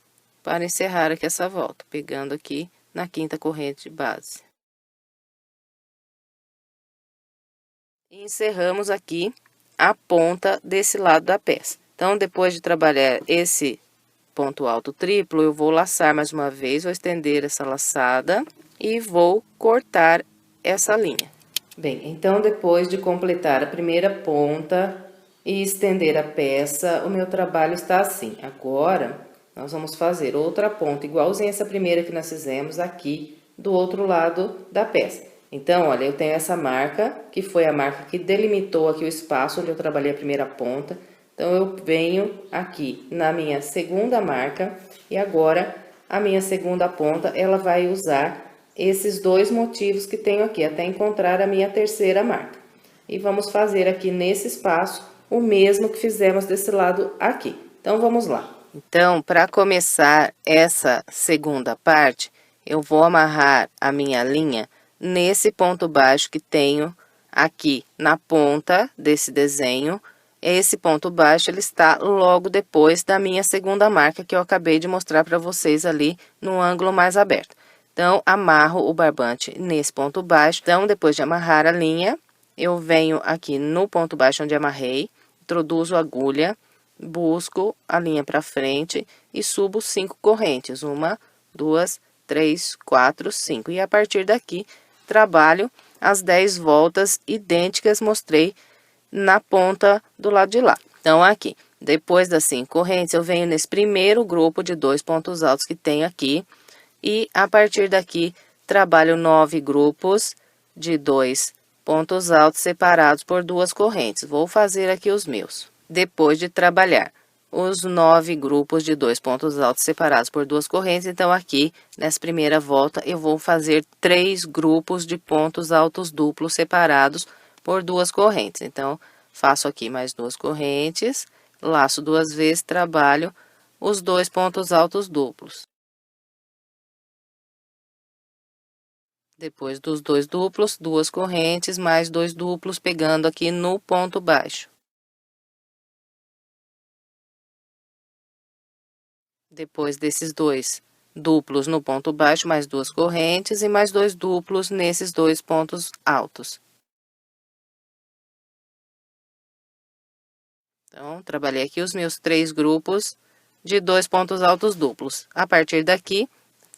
para encerrar aqui essa volta, pegando aqui na quinta corrente de base. E encerramos aqui a ponta desse lado da peça. Então, depois de trabalhar esse ponto alto triplo, eu vou laçar mais uma vez, vou estender essa laçada e vou cortar essa linha. Bem, então, depois de completar a primeira ponta e estender a peça, o meu trabalho está assim. Agora, nós vamos fazer outra ponta, igualzinha essa primeira que nós fizemos aqui do outro lado da peça. Então, olha, eu tenho essa marca, que foi a marca que delimitou aqui o espaço onde eu trabalhei a primeira ponta. Então, eu venho aqui na minha segunda marca e agora a minha segunda ponta, ela vai usar esses dois motivos que tenho aqui, até encontrar a minha terceira marca. E vamos fazer aqui nesse espaço o mesmo que fizemos desse lado aqui. Então, vamos lá. Então, para começar essa segunda parte, eu vou amarrar a minha linha nesse ponto baixo que tenho aqui na ponta desse desenho. Esse ponto baixo, ele está logo depois da minha segunda marca que eu acabei de mostrar para vocês ali no ângulo mais aberto. Então, amarro o barbante nesse ponto baixo. Então, depois de amarrar a linha, eu venho aqui no ponto baixo onde amarrei, introduzo a agulha, busco a linha para frente e subo 5 correntes. 1, 2, 3, 4, 5. E a partir daqui, trabalho as 10 voltas idênticas, mostrei na ponta do lado de lá. Então, aqui, depois das 5 correntes, eu venho nesse primeiro grupo de 2 pontos altos que tem aqui. E, a partir daqui, trabalho 9 grupos de 2 pontos altos separados por 2 correntes. Vou fazer aqui os meus. Depois de trabalhar os 9 grupos de 2 pontos altos separados por 2 correntes, então, aqui, nessa primeira volta, eu vou fazer 3 grupos de pontos altos duplos separados por 2 correntes. Então, faço aqui mais 2 correntes, laço 2 vezes, trabalho os 2 pontos altos duplos. Depois dos 2 duplos, 2 correntes, mais 2 duplos, pegando aqui no ponto baixo. Depois desses 2 duplos no ponto baixo, mais 2 correntes e mais 2 duplos nesses 2 pontos altos. Então, trabalhei aqui os meus 3 grupos de 2 pontos altos duplos. A partir daqui,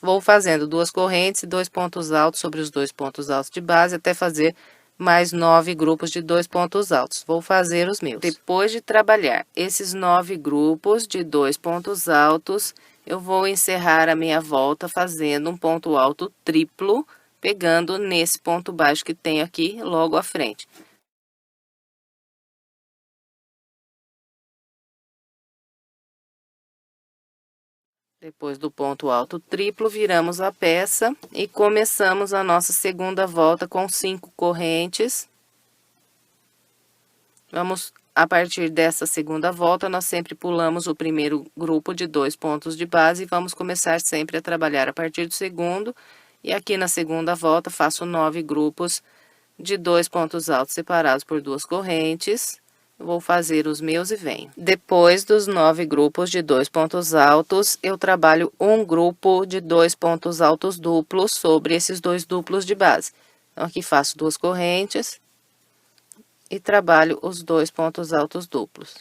vou fazendo 2 correntes e 2 pontos altos sobre os 2 pontos altos de base, até fazer mais 9 grupos de 2 pontos altos. Vou fazer os meus. Depois de trabalhar esses 9 grupos de 2 pontos altos, eu vou encerrar a minha volta fazendo um ponto alto triplo, pegando nesse ponto baixo que tem aqui logo à frente. Depois do ponto alto triplo, viramos a peça e começamos a nossa segunda volta com 5 correntes. Vamos, a partir dessa segunda volta, nós sempre pulamos o primeiro grupo de 2 pontos de base e vamos começar sempre a trabalhar a partir do segundo. E aqui na segunda volta, faço 9 grupos de 2 pontos altos separados por 2 correntes. Vou fazer os meus e venho. Depois dos 9 grupos de 2 pontos altos, eu trabalho um grupo de 2 pontos altos duplos sobre esses 2 duplos de base. Então, aqui faço 2 correntes e trabalho os 2 pontos altos duplos.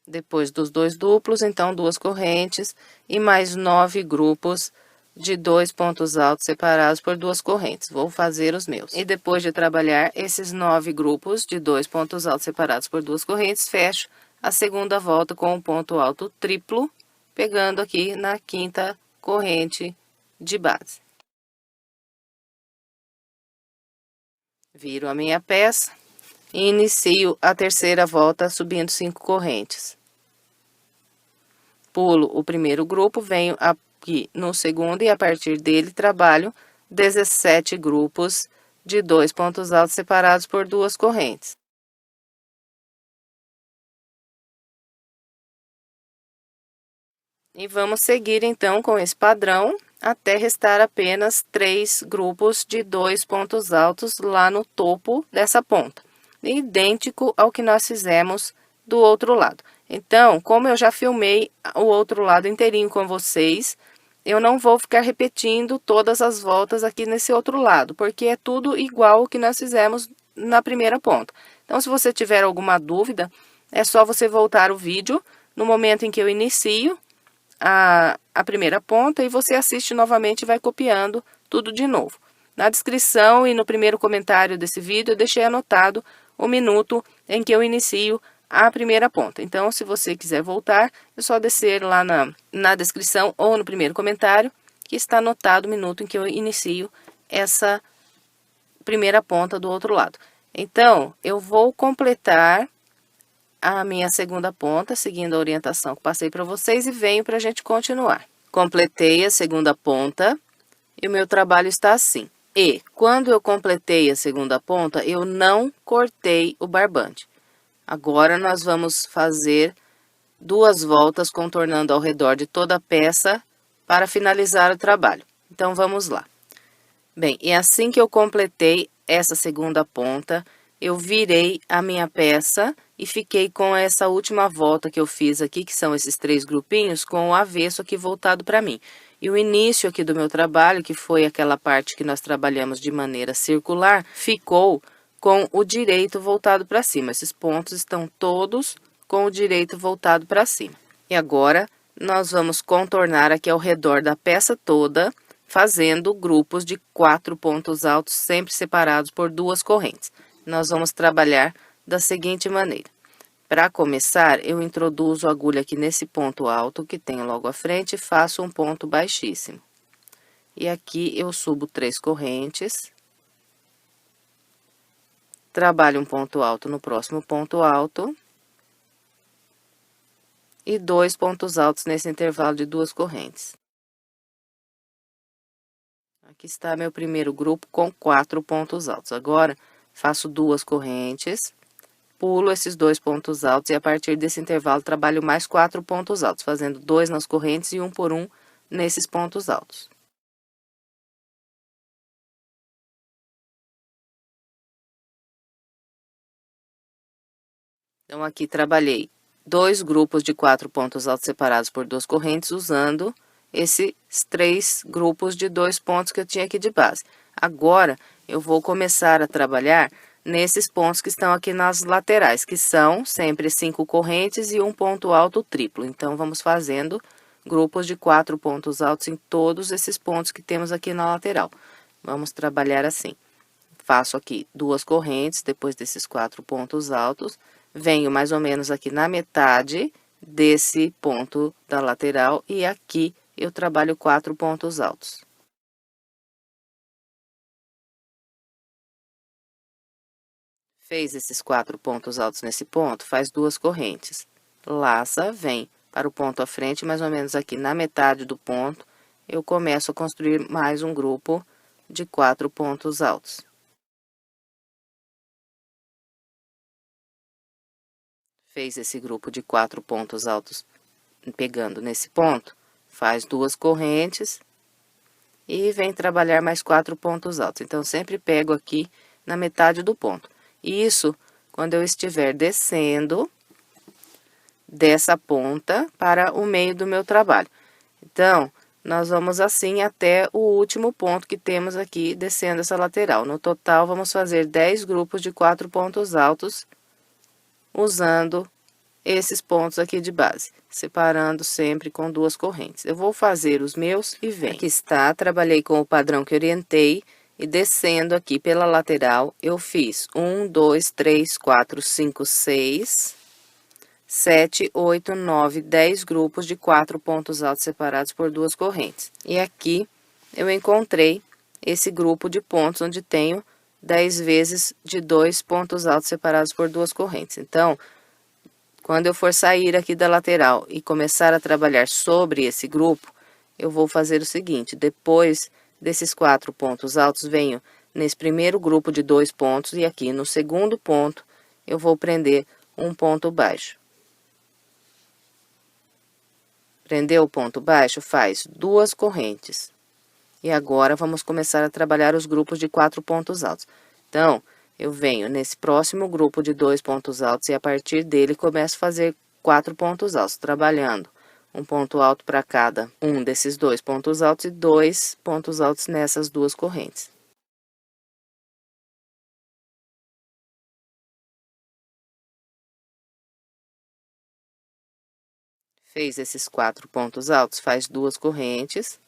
Depois dos 2 duplos, então, 2 correntes e mais 9 grupos de 2 pontos altos separados por 2 correntes. Vou fazer os meus. E depois de trabalhar esses 9 grupos de 2 pontos altos separados por 2 correntes, fecho a segunda volta com um ponto alto triplo, pegando aqui na quinta corrente de base. Viro a minha peça e inicio a terceira volta subindo 5 correntes. Pulo o primeiro grupo, venho aqui no segundo e a partir dele trabalho 17 grupos de 2 pontos altos separados por 2 correntes. E vamos seguir então com esse padrão até restar apenas 3 grupos de 2 pontos altos lá no topo dessa ponta, idêntico ao que nós fizemos do outro lado. Então, como eu já filmei o outro lado inteirinho com vocês, eu não vou ficar repetindo todas as voltas aqui nesse outro lado, porque é tudo igual ao que nós fizemos na primeira ponta. Então, se você tiver alguma dúvida, é só você voltar o vídeo no momento em que eu inicio a primeira ponta e você assiste novamente e vai copiando tudo de novo. Na descrição e no primeiro comentário desse vídeo, eu deixei anotado o minuto em que eu inicio a primeira ponta. Então, se você quiser voltar, é só descer lá na descrição ou no primeiro comentário, que está anotado o minuto em que eu inicio essa primeira ponta do outro lado. Então, eu vou completar a minha segunda ponta, seguindo a orientação que passei para vocês, e venho para a gente continuar. Completei a segunda ponta e o meu trabalho está assim. E, quando eu completei a segunda ponta, eu não cortei o barbante. Agora, nós vamos fazer 2 voltas contornando ao redor de toda a peça para finalizar o trabalho. Então, vamos lá. Bem, e assim que eu completei essa segunda ponta, eu virei a minha peça e fiquei com essa última volta que eu fiz aqui, que são esses 3 grupinhos, com o avesso aqui voltado para mim. E o início aqui do meu trabalho, que foi aquela parte que nós trabalhamos de maneira circular, ficou com o direito voltado para cima. Esses pontos estão todos com o direito voltado para cima. E agora, nós vamos contornar aqui ao redor da peça toda, fazendo grupos de 4 pontos altos, sempre separados por 2 correntes. Nós vamos trabalhar da seguinte maneira. Para começar, eu introduzo a agulha aqui nesse ponto alto que tem logo à frente e faço um ponto baixíssimo. E aqui eu subo 3 correntes. Trabalho um ponto alto no próximo ponto alto. E 2 pontos altos nesse intervalo de 2 correntes. Aqui está meu primeiro grupo com 4 pontos altos. Agora, faço 2 correntes, pulo esses 2 pontos altos e a partir desse intervalo trabalho mais 4 pontos altos, fazendo 2 nas correntes e 1 por 1 nesses pontos altos. Então, aqui trabalhei 2 grupos de 4 pontos altos separados por 2 correntes, usando esses 3 grupos de 2 pontos que eu tinha aqui de base. Agora, eu vou começar a trabalhar nesses pontos que estão aqui nas laterais, que são sempre 5 correntes e um ponto alto triplo. Então, vamos fazendo grupos de 4 pontos altos em todos esses pontos que temos aqui na lateral. Vamos trabalhar assim. Faço aqui 2 correntes, depois desses 4 pontos altos, venho mais ou menos aqui na metade desse ponto da lateral e aqui eu trabalho 4 pontos altos. Fez esses 4 pontos altos nesse ponto, faz 2 correntes. Laça, vem para o ponto à frente, mais ou menos aqui na metade do ponto, eu começo a construir mais um grupo de 4 pontos altos. Fez esse grupo de 4 pontos altos pegando nesse ponto, faz 2 correntes e vem trabalhar mais 4 pontos altos. Então, sempre pego aqui na metade do ponto. Isso quando eu estiver descendo dessa ponta para o meio do meu trabalho. Então, nós vamos assim até o último ponto que temos aqui descendo essa lateral. No total, vamos fazer 10 grupos de 4 pontos altos, usando esses pontos aqui de base, separando sempre com 2 correntes. Eu vou fazer os meus e venho. Aqui está, trabalhei com o padrão que orientei e descendo aqui pela lateral, eu fiz 1, 2, 3, 4, 5, 6, 7, 8, 9, 10 grupos de 4 pontos altos separados por 2 correntes. E aqui eu encontrei esse grupo de pontos onde tenho 10 vezes de 2 pontos altos separados por 2 correntes. Então, quando eu for sair aqui da lateral e começar a trabalhar sobre esse grupo, eu vou fazer o seguinte: depois desses 4 pontos altos, venho nesse primeiro grupo de 2 pontos e aqui no segundo ponto, eu vou prender um ponto baixo. Prendeu o ponto baixo, faz 2 correntes. E agora, vamos começar a trabalhar os grupos de 4 pontos altos. Então, eu venho nesse próximo grupo de 2 pontos altos e a partir dele começo a fazer 4 pontos altos, trabalhando um ponto alto para cada um desses 2 pontos altos e 2 pontos altos nessas 2 correntes. Fez esses 4 pontos altos, faz 2 correntes,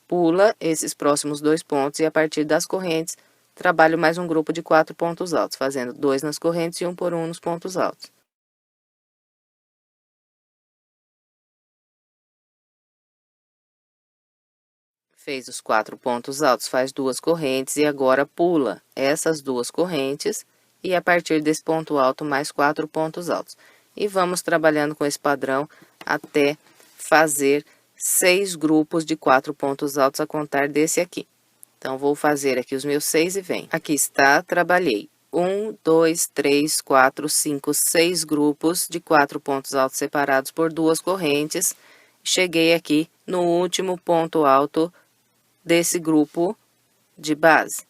pula esses próximos 2 pontos e a partir das correntes, trabalho mais um grupo de 4 pontos altos, fazendo 2 nas correntes e 1 por 1 nos pontos altos. Fez os 4 pontos altos, faz 2 correntes e agora pula essas 2 correntes e a partir desse ponto alto mais 4 pontos altos. E vamos trabalhando com esse padrão até fazer 6 grupos de 4 pontos altos a contar desse aqui. Então, vou fazer aqui os meus 6 e venho. Aqui está, trabalhei 1, 2, 3, 4, 5, 6 grupos de 4 pontos altos separados por 2 correntes. Cheguei aqui no último ponto alto desse grupo de base.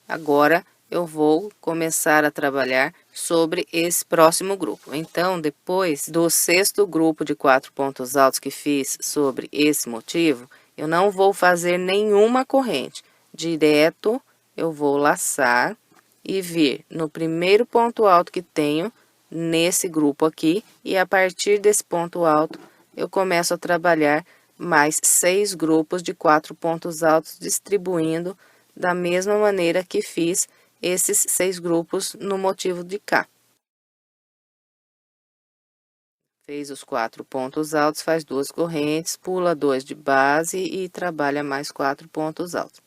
Agora, eu vou começar a trabalhar sobre esse próximo grupo. Então, depois do 6º grupo de 4 pontos altos que fiz sobre esse motivo, eu não vou fazer nenhuma corrente. Direto, eu vou laçar e vir no primeiro ponto alto que tenho nesse grupo aqui, e a partir desse ponto alto, eu começo a trabalhar mais 6 grupos de 4 pontos altos, distribuindo da mesma maneira que fiz esses 6 grupos no motivo de cá. Fez os 4 pontos altos, faz 2 correntes, pula 2 de base e trabalha mais 4 pontos altos.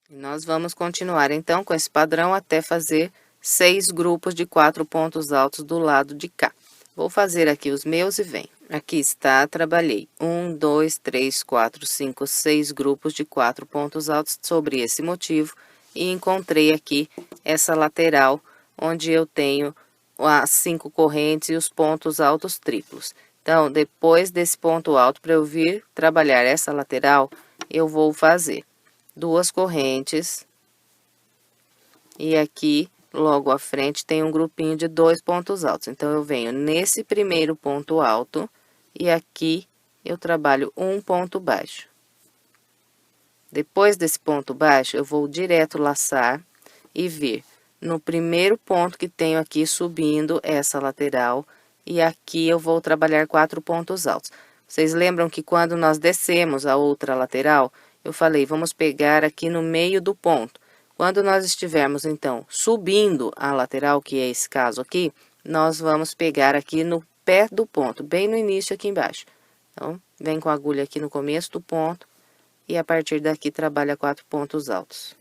E nós vamos continuar, então, com esse padrão até fazer 6 grupos de 4 pontos altos do lado de cá. Vou fazer aqui os meus e venho. Aqui está, trabalhei 1, 2, 3, 4, 5, 6 grupos de 4 pontos altos sobre esse motivo e encontrei aqui essa lateral onde eu tenho as 5 correntes e os pontos altos triplos. Então, depois desse ponto alto, para eu vir trabalhar essa lateral, eu vou fazer 2 correntes e aqui logo à frente tem um grupinho de 2 pontos altos. Então, eu venho nesse primeiro ponto alto e aqui eu trabalho um ponto baixo. Depois desse ponto baixo, eu vou direto laçar e vir no primeiro ponto que tenho aqui subindo essa lateral e aqui eu vou trabalhar 4 pontos altos. Vocês lembram que quando nós descemos a outra lateral, eu falei, vamos pegar aqui no meio do ponto. Quando nós estivermos, então, subindo a lateral, que é esse caso aqui, nós vamos pegar aqui no pé do ponto, bem no início aqui embaixo. Então, vem com a agulha aqui no começo do ponto e a partir daqui trabalha 4 pontos altos.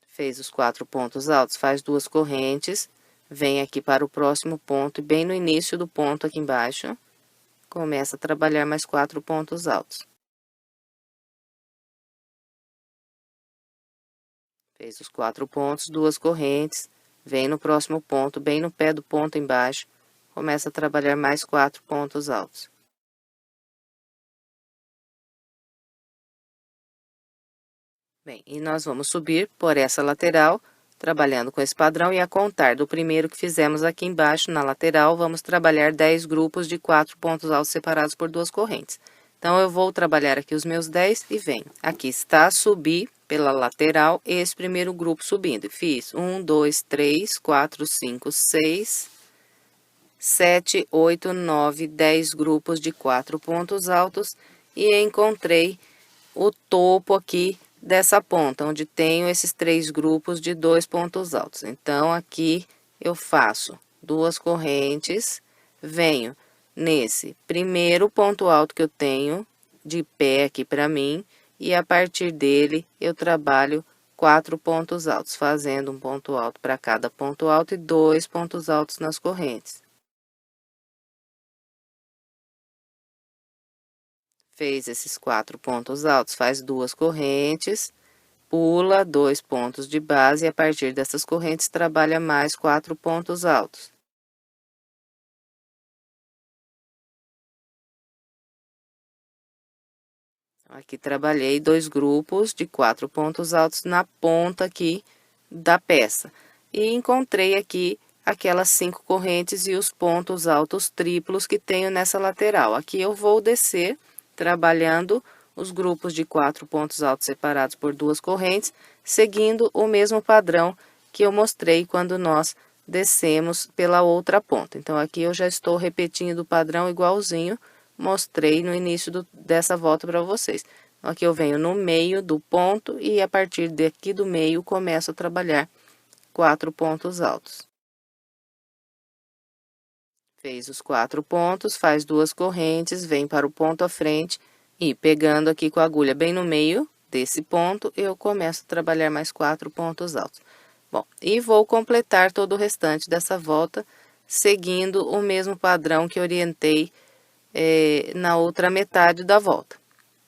Fez os 4 pontos altos, faz 2 correntes, vem aqui para o próximo ponto e bem no início do ponto aqui embaixo, começa a trabalhar mais 4 pontos altos. Fez os 4 pontos, 2 correntes, vem no próximo ponto, bem no pé do ponto embaixo, começa a trabalhar mais 4 pontos altos. Bem, e nós vamos subir por essa lateral, trabalhando com esse padrão, e a contar do primeiro que fizemos aqui embaixo, na lateral, vamos trabalhar 10 grupos de 4 pontos altos separados por 2 correntes. Então, eu vou trabalhar aqui os meus 10 e venho. Aqui está, subir pela lateral, esse primeiro grupo subindo. Fiz 1, 2, 3, 4, 5, 6, 7, 8, 9, 10 grupos de 4 pontos altos e encontrei o topo aqui dessa ponta, onde tenho esses 3 grupos de 2 pontos altos. Então, aqui eu faço 2 correntes, venho nesse primeiro ponto alto que eu tenho de pé aqui para mim, e a partir dele eu trabalho 4 pontos altos, fazendo um ponto alto para cada ponto alto e 2 pontos altos nas correntes. Fez esses 4 pontos altos, faz 2 correntes, pula 2 pontos de base e a partir dessas correntes trabalha mais 4 pontos altos. Aqui trabalhei 2 grupos de 4 pontos altos na ponta aqui da peça. E encontrei aqui aquelas 5 correntes e os pontos altos triplos que tenho nessa lateral. Aqui eu vou descer trabalhando os grupos de 4 pontos altos separados por 2 correntes, seguindo o mesmo padrão que eu mostrei quando nós descemos pela outra ponta. Então, aqui eu já estou repetindo o padrão igualzinho, mostrei no início dessa volta para vocês. Então, aqui eu venho no meio do ponto e a partir daqui do meio começo a trabalhar 4 pontos altos. Fez os 4 pontos, faz 2 correntes, vem para o ponto à frente e pegando aqui com a agulha bem no meio desse ponto, eu começo a trabalhar mais 4 pontos altos. Bom, e vou completar todo o restante dessa volta, seguindo o mesmo padrão que orientei na outra metade da volta.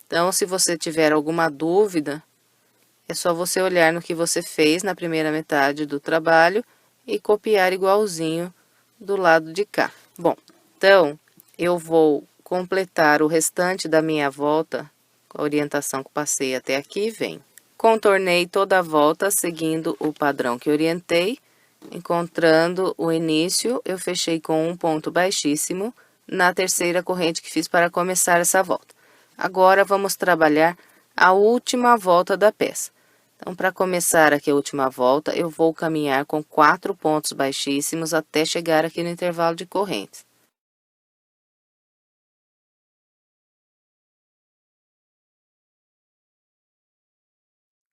Então, se você tiver alguma dúvida, é só você olhar no que você fez na primeira metade do trabalho e copiar igualzinho do lado de cá. Bom, então, eu vou completar o restante da minha volta, com a orientação que passei até aqui, venho. Contornei toda a volta seguindo o padrão que orientei, encontrando o início, eu fechei com um ponto baixíssimo na terceira corrente que fiz para começar essa volta. Agora, vamos trabalhar a última volta da peça. Então, para começar aqui a última volta, eu vou caminhar com 4 pontos baixíssimos até chegar aqui no intervalo de correntes.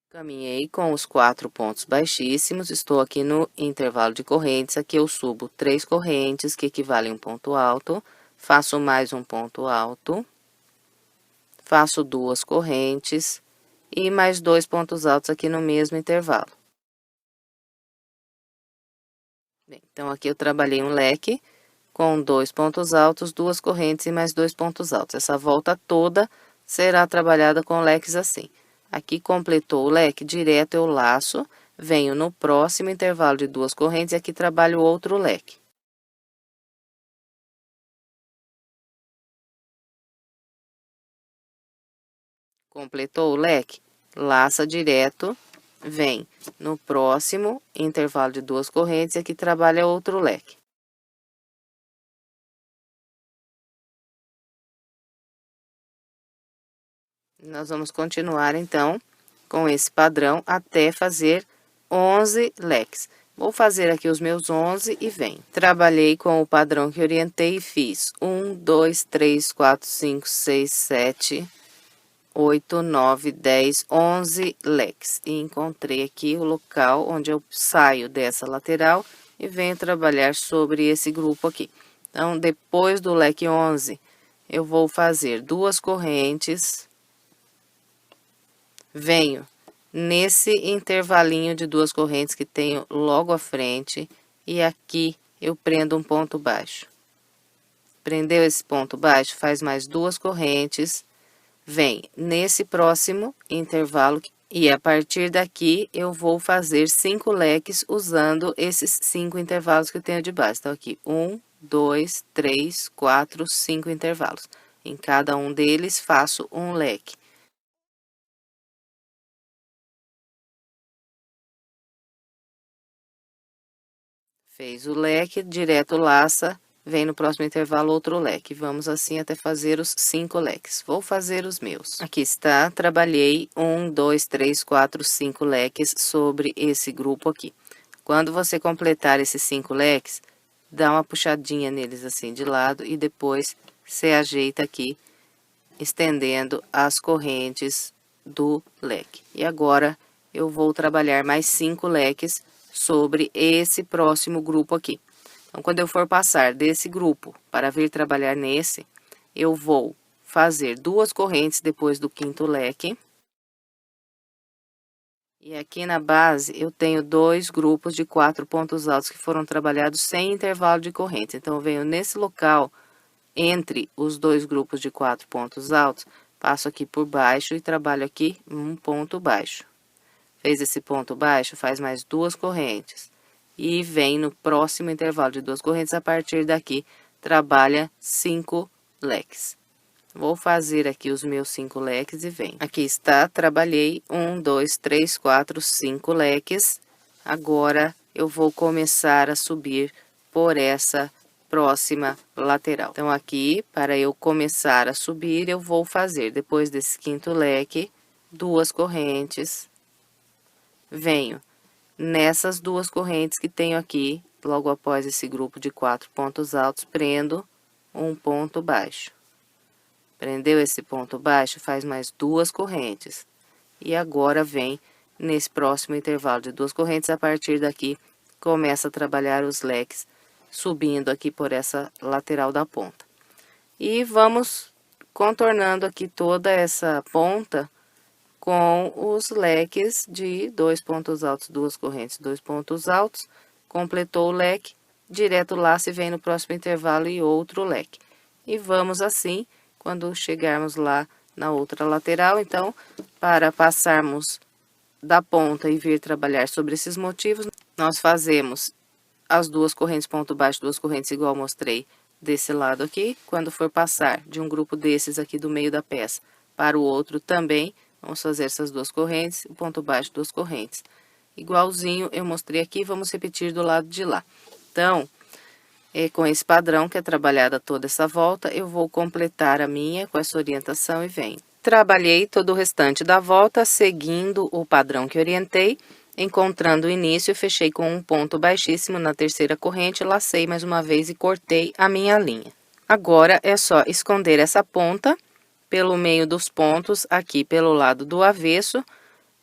Caminhei com os 4 pontos baixíssimos, estou aqui no intervalo de correntes, aqui eu subo 3 correntes, que equivalem a um ponto alto, faço mais um ponto alto, faço 2 correntes e mais 2 pontos altos aqui no mesmo intervalo. Bem, então, aqui eu trabalhei um leque com 2 pontos altos, 2 correntes e mais 2 pontos altos. Essa volta toda será trabalhada com leques assim. Aqui completou o leque, direto eu laço, venho no próximo intervalo de 2 correntes e aqui trabalho outro leque. Completou o leque, laça direto, vem no próximo intervalo de 2 correntes e aqui trabalha outro leque. Nós vamos continuar, então, com esse padrão até fazer 11 leques. Vou fazer aqui os meus 11 e venho. Trabalhei com o padrão que orientei e fiz 1, 2, 3, 4, 5, 6, 7, 8, 9, 10, 11 leques. E encontrei aqui o local onde eu saio dessa lateral e venho trabalhar sobre esse grupo aqui. Então, depois do leque 11, eu vou fazer 2 correntes. Venho nesse intervalinho de 2 correntes que tenho logo à frente e aqui eu prendo um ponto baixo. Prendeu esse ponto baixo, faz mais 2 correntes, vem nesse próximo intervalo e a partir daqui eu vou fazer 5 leques usando esses 5 intervalos que eu tenho de base. Então, aqui 1, 2, 3, 4, 5 intervalos. Em cada um deles faço um leque. Fez o leque, direto laça, vem no próximo intervalo outro leque. Vamos assim até fazer os 5 leques. Vou fazer os meus. Aqui está, trabalhei 1, 2, 3, 4, 5 leques sobre esse grupo aqui. Quando você completar esses 5 leques, dá uma puxadinha neles assim de lado e depois você ajeita aqui, estendendo as correntes do leque. E agora, eu vou trabalhar mais 5 leques sobre esse próximo grupo aqui. Então, quando eu for passar desse grupo para vir trabalhar nesse, eu vou fazer 2 correntes depois do 5º leque. E aqui na base, eu tenho 2 grupos de 4 pontos altos que foram trabalhados sem intervalo de corrente. Então, eu venho nesse local, entre os 2 grupos de 4 pontos altos, passo aqui por baixo e trabalho aqui um ponto baixo. Fez esse ponto baixo, faz mais 2 correntes. E vem no próximo intervalo de 2 correntes, a partir daqui, trabalha 5 leques. Vou fazer aqui os meus 5 leques e venho. Aqui está, trabalhei 1, 2, 3, 4, 5 leques. Agora, eu vou começar a subir por essa próxima lateral. Então, aqui, para eu começar a subir, eu vou fazer, depois desse quinto leque, 2 correntes. Venho nessas 2 correntes que tenho aqui, logo após esse grupo de 4 pontos altos, prendo um ponto baixo. Prendeu esse ponto baixo, faz mais 2 correntes. E agora vem nesse próximo intervalo de 2 correntes, a partir daqui, começa a trabalhar os leques, subindo aqui por essa lateral da ponta. E vamos contornando aqui toda essa ponta com os leques de 2 pontos altos, 2 correntes, 2 pontos altos. Completou o leque, direto lá se vem no próximo intervalo e outro leque. E vamos assim, quando chegarmos lá na outra lateral. Então, para passarmos da ponta e vir trabalhar sobre esses motivos, nós fazemos as 2 correntes ponto baixo, 2 correntes igual mostrei desse lado aqui. Quando for passar de um grupo desses aqui do meio da peça para o outro também, vamos fazer essas 2 correntes, o ponto baixo, 2 correntes. Igualzinho eu mostrei aqui, vamos repetir do lado de lá. Então, com esse padrão que é trabalhada toda essa volta, eu vou completar a minha com essa orientação e venho. Trabalhei todo o restante da volta, seguindo o padrão que orientei, encontrando o início, eu fechei com um ponto baixíssimo na terceira corrente, lacei mais uma vez e cortei a minha linha. Agora, é só esconder essa ponta pelo meio dos pontos, aqui pelo lado do avesso,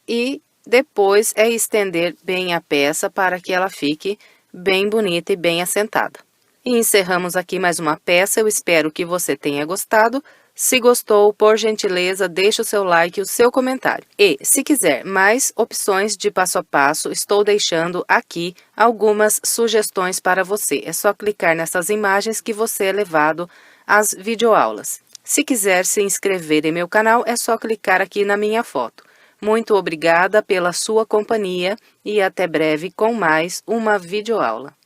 e depois é estender bem a peça para que ela fique bem bonita e bem assentada. E encerramos aqui mais uma peça, eu espero que você tenha gostado. Se gostou, por gentileza, deixe o seu like e o seu comentário. E, se quiser mais opções de passo a passo, estou deixando aqui algumas sugestões para você. É só clicar nessas imagens que você é levado às videoaulas. Se quiser se inscrever em meu canal, é só clicar aqui na minha foto. Muito obrigada pela sua companhia e até breve com mais uma videoaula.